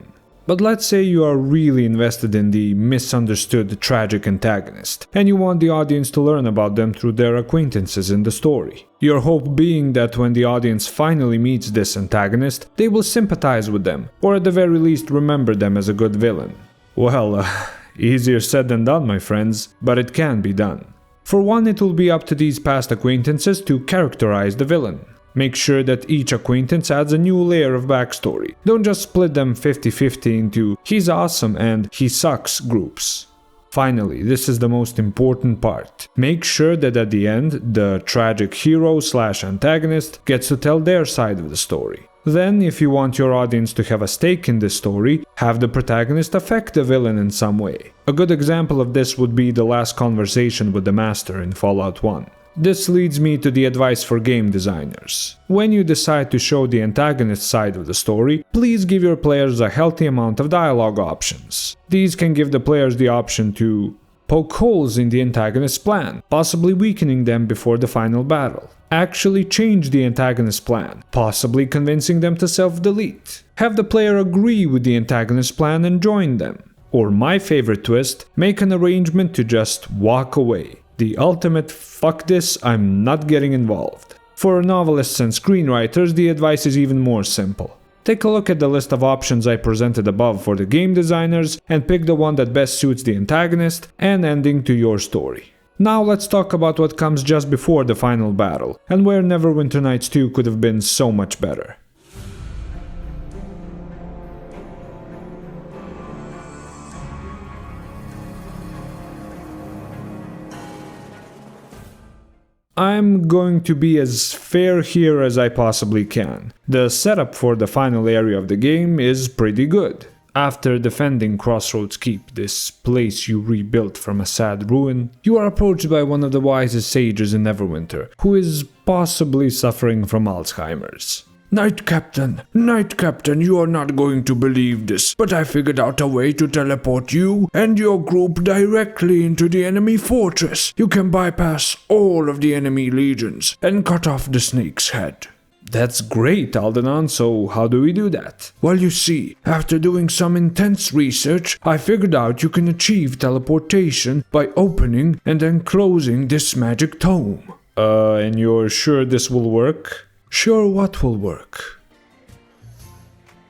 But let's say you are really invested in the misunderstood tragic antagonist, and you want the audience to learn about them through their acquaintances in the story. Your hope being that when the audience finally meets this antagonist, they will sympathize with them, or at the very least remember them as a good villain. Well, easier said than done, my friends, but it can be done. For one, it will be up to these past acquaintances to characterize the villain. Make sure that each acquaintance adds a new layer of backstory. Don't just split them 50-50 into "he's awesome" and "he sucks" groups. Finally, this is the most important part. Make sure that at the end, the tragic hero/antagonist gets to tell their side of the story. Then, if you want your audience to have a stake in this story, have the protagonist affect the villain in some way. A good example of this would be the last conversation with the Master in Fallout 1. This leads me to the advice for game designers. When you decide to show the antagonist side of the story, please give your players a healthy amount of dialogue options. These can give the players the option to poke holes in the antagonist's plan, possibly weakening them before the final battle. Actually change the antagonist's plan, possibly convincing them to self-delete. Have the player agree with the antagonist's plan and join them. Or my favorite twist, make an arrangement to just walk away. The ultimate "fuck this, I'm not getting involved." For novelists and screenwriters, the advice is even more simple. Take a look at the list of options I presented above for the game designers and pick the one that best suits the antagonist and ending to your story. Now let's talk about what comes just before the final battle, and where Neverwinter Nights 2 could have been so much better. I'm going to be as fair here as I possibly can. The setup for the final area of the game is pretty good. After defending Crossroads Keep, this place you rebuilt from a sad ruin, you are approached by one of the wisest sages in Neverwinter, who is possibly suffering from Alzheimer's. Knight Captain, you are not going to believe this, but I figured out a way to teleport you and your group directly into the enemy fortress. You can bypass all of the enemy legions and cut off the snake's head. That's great, Aldenon, so how do we do that? Well, you see, after doing some intense research, I figured out you can achieve teleportation by opening and then closing this magic tome. And you're sure this will work? Sure what will work?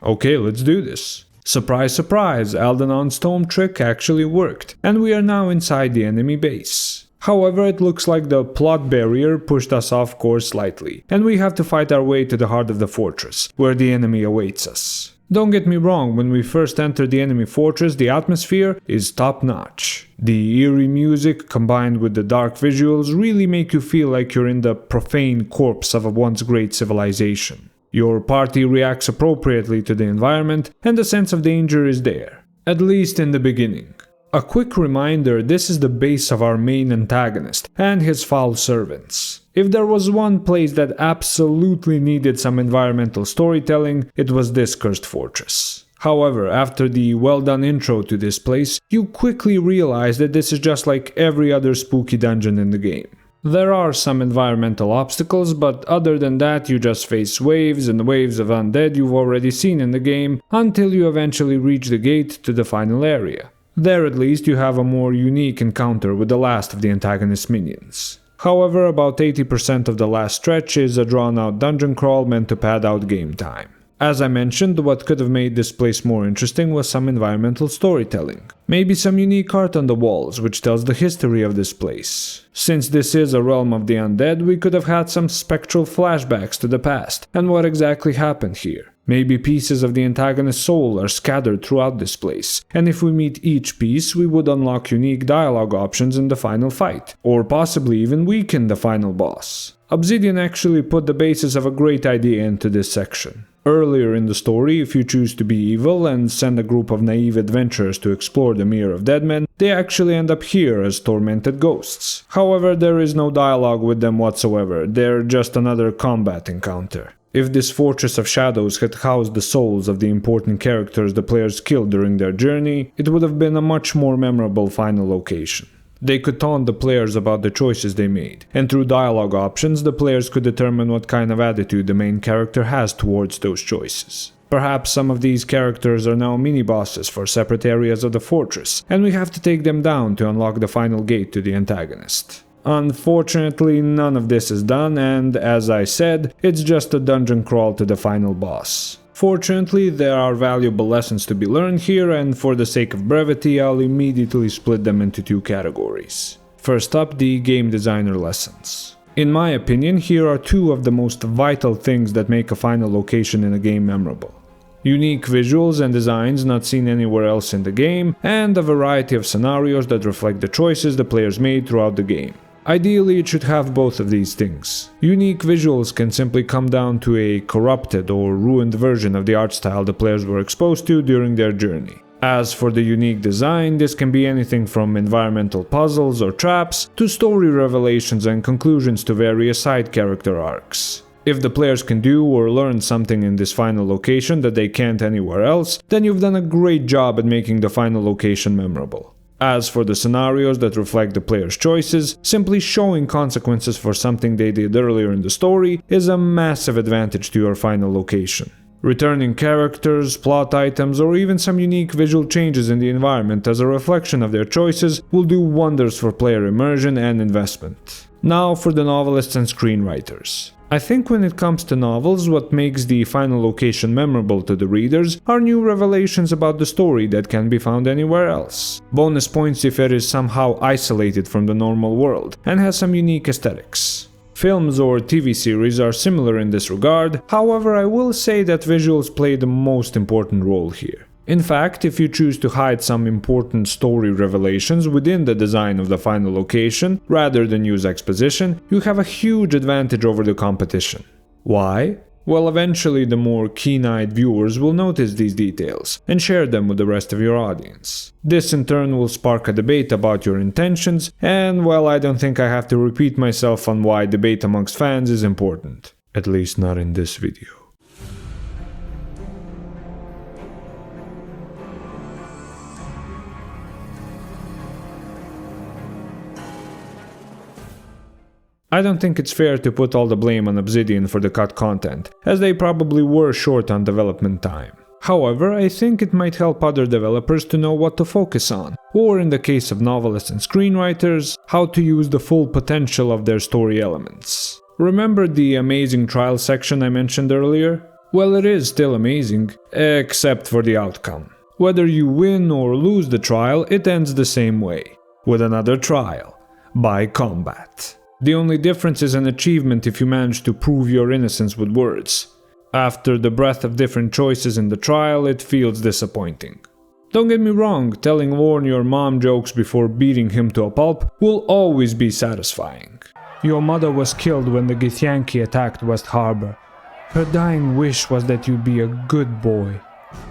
Okay, let's do this. Surprise, surprise, Aldenon's tome trick actually worked, and we are now inside the enemy base. However, it looks like the plot barrier pushed us off course slightly, and we have to fight our way to the heart of the fortress, where the enemy awaits us. Don't get me wrong, when we first enter the enemy fortress, the atmosphere is top-notch. The eerie music combined with the dark visuals really make you feel like you're in the profane corpse of a once great civilization. Your party reacts appropriately to the environment, and the sense of danger is there, at least in the beginning. A quick reminder, this is the base of our main antagonist and his foul servants. If there was one place that absolutely needed some environmental storytelling, it was this cursed fortress. However, after the well-done intro to this place, you quickly realize that this is just like every other spooky dungeon in the game. There are some environmental obstacles, but other than that you just face waves and waves of undead you've already seen in the game until you eventually reach the gate to the final area. There at least you have a more unique encounter with the last of the antagonist's minions. However, about 80% of the last stretch is a drawn-out dungeon crawl meant to pad out game time. As I mentioned, what could have made this place more interesting was some environmental storytelling. Maybe some unique art on the walls, which tells the history of this place. Since this is a realm of the undead, we could have had some spectral flashbacks to the past, and what exactly happened here. Maybe pieces of the antagonist's soul are scattered throughout this place, and if we meet each piece, we would unlock unique dialogue options in the final fight, or possibly even weaken the final boss. Obsidian actually put the basis of a great idea into this section. Earlier in the story, if you choose to be evil and send a group of naive adventurers to explore the Mere of Dead Men, they actually end up here as tormented ghosts. However, there is no dialogue with them whatsoever, they're just another combat encounter. If this Fortress of Shadows had housed the souls of the important characters the players killed during their journey, it would have been a much more memorable final location. They could taunt the players about the choices they made, and through dialogue options the players could determine what kind of attitude the main character has towards those choices. Perhaps some of these characters are now mini-bosses for separate areas of the fortress, and we have to take them down to unlock the final gate to the antagonist. Unfortunately, none of this is done, and as I said, it's just a dungeon crawl to the final boss. Fortunately, there are valuable lessons to be learned here, and for the sake of brevity, I'll immediately split them into two categories. First up, the game designer lessons. In my opinion, here are two of the most vital things that make a final location in a game memorable. Unique visuals and designs not seen anywhere else in the game, and a variety of scenarios that reflect the choices the players made throughout the game. Ideally, it should have both of these things. Unique visuals can simply come down to a corrupted or ruined version of the art style the players were exposed to during their journey. As for the unique design, this can be anything from environmental puzzles or traps to story revelations and conclusions to various side character arcs. If the players can do or learn something in this final location that they can't anywhere else, then you've done a great job at making the final location memorable. As for the scenarios that reflect the player's choices, simply showing consequences for something they did earlier in the story is a massive advantage to your final location. Returning characters, plot items, or even some unique visual changes in the environment as a reflection of their choices will do wonders for player immersion and investment. Now for the novelists and screenwriters. I think when it comes to novels, what makes the final location memorable to the readers are new revelations about the story that can be found anywhere else. Bonus points if it is somehow isolated from the normal world and has some unique aesthetics. Films or TV series are similar in this regard, however I will say that visuals play the most important role here. In fact, if you choose to hide some important story revelations within the design of the final location, rather than use exposition, you have a huge advantage over the competition. Why? Well, eventually the more keen-eyed viewers will notice these details and share them with the rest of your audience. This in turn will spark a debate about your intentions, and well, I don't think I have to repeat myself on why debate amongst fans is important. At least not in this video. I don't think it's fair to put all the blame on Obsidian for the cut content, as they probably were short on development time. However, I think it might help other developers to know what to focus on, or in the case of novelists and screenwriters, how to use the full potential of their story elements. Remember the amazing trial section I mentioned earlier? Well, it is still amazing, except for the outcome. Whether you win or lose the trial, it ends the same way, with another trial, by combat. The only difference is an achievement if you manage to prove your innocence with words. After the breadth of different choices in the trial, it feels disappointing. Don't get me wrong, telling Lorne your mom jokes before beating him to a pulp will always be satisfying. Your mother was killed when the Githyanki attacked West Harbor. Her dying wish was that you be a good boy.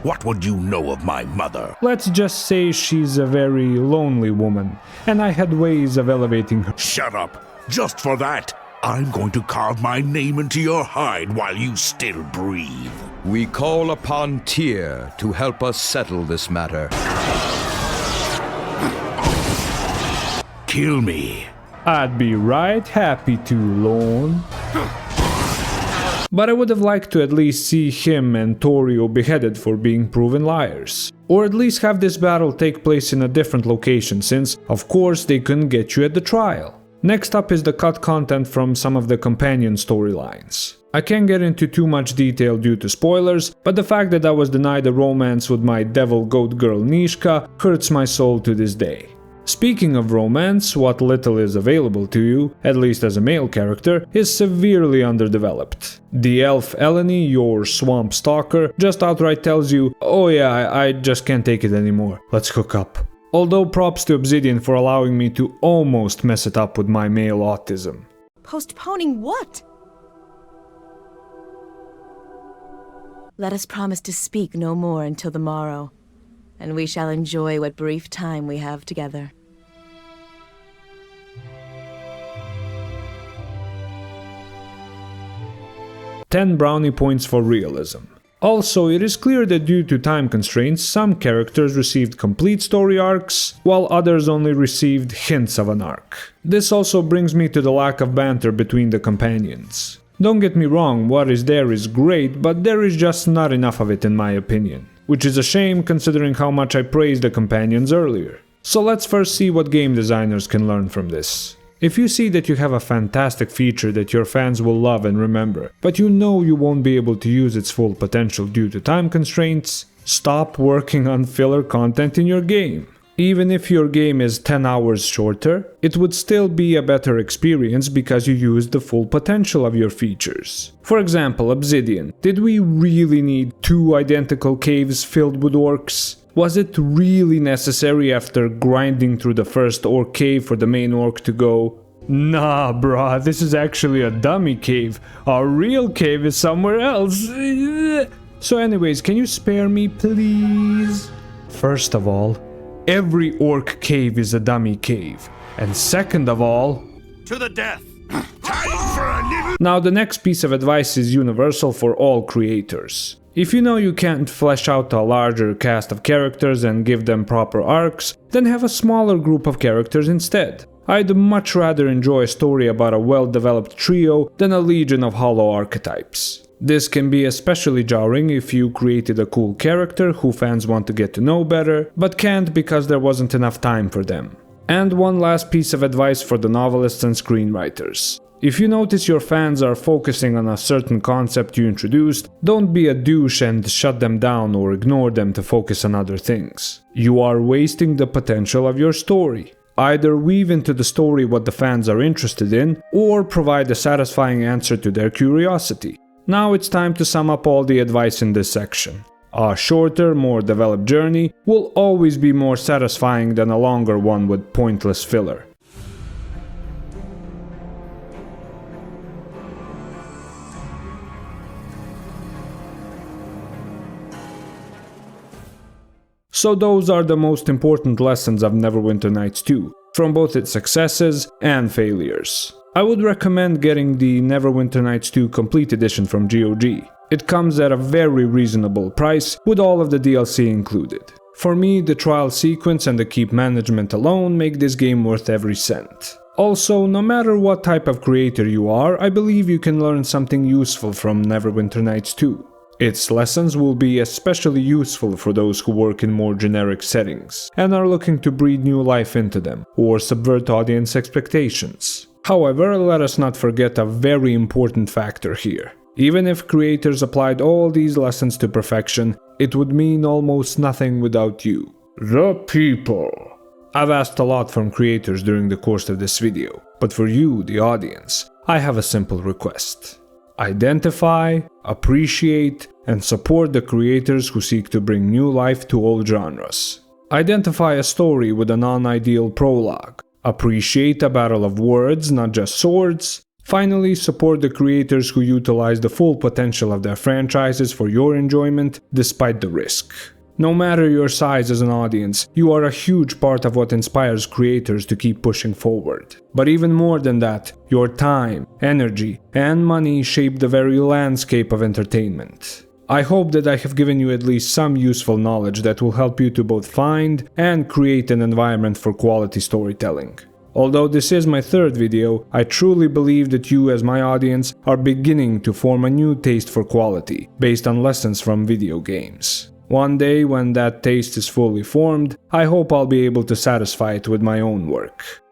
What would you know of my mother? Let's just say she's a very lonely woman, and I had ways of elevating her. Shut up! Just for that, I'm going to carve my name into your hide while you still breathe. We call upon Tyr to help us settle this matter. Kill me. I'd be right happy to, Lorne. But I would have liked to at least see him and Torio beheaded for being proven liars. Or at least have this battle take place in a different location, since, of course, they couldn't get you at the trial. Next up is the cut content from some of the companion storylines. I can't get into too much detail due to spoilers, but the fact that I was denied a romance with my devil goat girl Nishka hurts my soul to this day. Speaking of romance, what little is available to you, at least as a male character, is severely underdeveloped. The elf Eleni, your swamp stalker, just outright tells you, oh yeah, I just can't take it anymore, let's hook up. Although props to Obsidian for allowing me to almost mess it up with my male autism. Postponing what? Let us promise to speak no more until the morrow, and we shall enjoy what brief time we have together. "10 brownie points for realism. Also, it is clear that due to time constraints, some characters received complete story arcs, while others only received hints of an arc. This also brings me to the lack of banter between the companions. Don't get me wrong, what is there is great, but there is just not enough of it in my opinion. Which is a shame considering how much I praised the companions earlier. So let's first see what game designers can learn from this. If you see that you have a fantastic feature that your fans will love and remember, but you know you won't be able to use its full potential due to time constraints, stop working on filler content in your game. Even if your game is 10 hours shorter, it would still be a better experience because you used the full potential of your features. For example, Obsidian. Did we really need 2 identical caves filled with orcs? Was it really necessary after grinding through the first orc cave for the main orc to go, nah bruh, this is actually a dummy cave, our real cave is somewhere else. So anyways, can you spare me please? First of all, every orc cave is a dummy cave. And second of all, to the death! Now the next piece of advice is universal for all creators. If you know you can't flesh out a larger cast of characters and give them proper arcs, then have a smaller group of characters instead. I'd much rather enjoy a story about a well-developed trio than a legion of hollow archetypes. This can be especially jarring if you created a cool character who fans want to get to know better, but can't because there wasn't enough time for them. And one last piece of advice for the novelists and screenwriters. If you notice your fans are focusing on a certain concept you introduced, don't be a douche and shut them down or ignore them to focus on other things. You are wasting the potential of your story. Either weave into the story what the fans are interested in, or provide a satisfying answer to their curiosity. Now it's time to sum up all the advice in this section. A shorter, more developed journey will always be more satisfying than a longer one with pointless filler. So those are the most important lessons of Neverwinter Nights 2, from both its successes and failures. I would recommend getting the Neverwinter Nights 2 Complete Edition from GOG. It comes at a very reasonable price, with all of the DLC included. For me, the trial sequence and the keep management alone make this game worth every cent. Also, no matter what type of creator you are, I believe you can learn something useful from Neverwinter Nights 2. Its lessons will be especially useful for those who work in more generic settings, and are looking to breathe new life into them, or subvert audience expectations. However, let us not forget a very important factor here. Even if creators applied all these lessons to perfection, it would mean almost nothing without you, the people. I've asked a lot from creators during the course of this video, but for you, the audience, I have a simple request. Identify, appreciate, and support the creators who seek to bring new life to all genres. Identify a story with a non-ideal prologue. Appreciate a battle of words, not just swords. Finally, support the creators who utilize the full potential of their franchises for your enjoyment, despite the risk. No matter your size as an audience, you are a huge part of what inspires creators to keep pushing forward. But even more than that, your time, energy, and money shape the very landscape of entertainment. I hope that I have given you at least some useful knowledge that will help you to both find and create an environment for quality storytelling. Although this is my third video, I truly believe that you as my audience are beginning to form a new taste for quality, based on lessons from video games. One day, when that taste is fully formed, I hope I'll be able to satisfy it with my own work.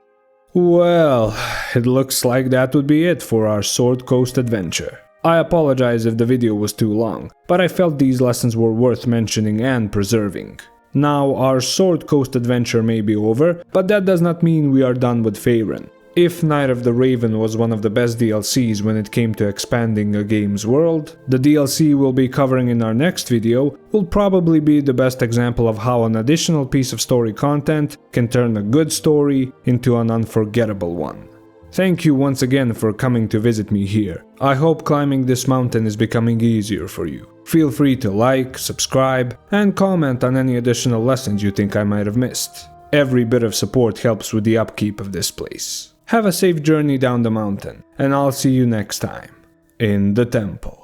Well, it looks like that would be it for our Sword Coast adventure. I apologize if the video was too long, but I felt these lessons were worth mentioning and preserving. Now, our Sword Coast adventure may be over, but that does not mean we are done with Faerun. If Night of the Raven was one of the best DLCs when it came to expanding a game's world, the DLC we'll be covering in our next video will probably be the best example of how an additional piece of story content can turn a good story into an unforgettable one. Thank you once again for coming to visit me here. I hope climbing this mountain is becoming easier for you. Feel free to like, subscribe, and comment on any additional lessons you think I might have missed. Every bit of support helps with the upkeep of this place. Have a safe journey down the mountain, and I'll see you next time in the temple.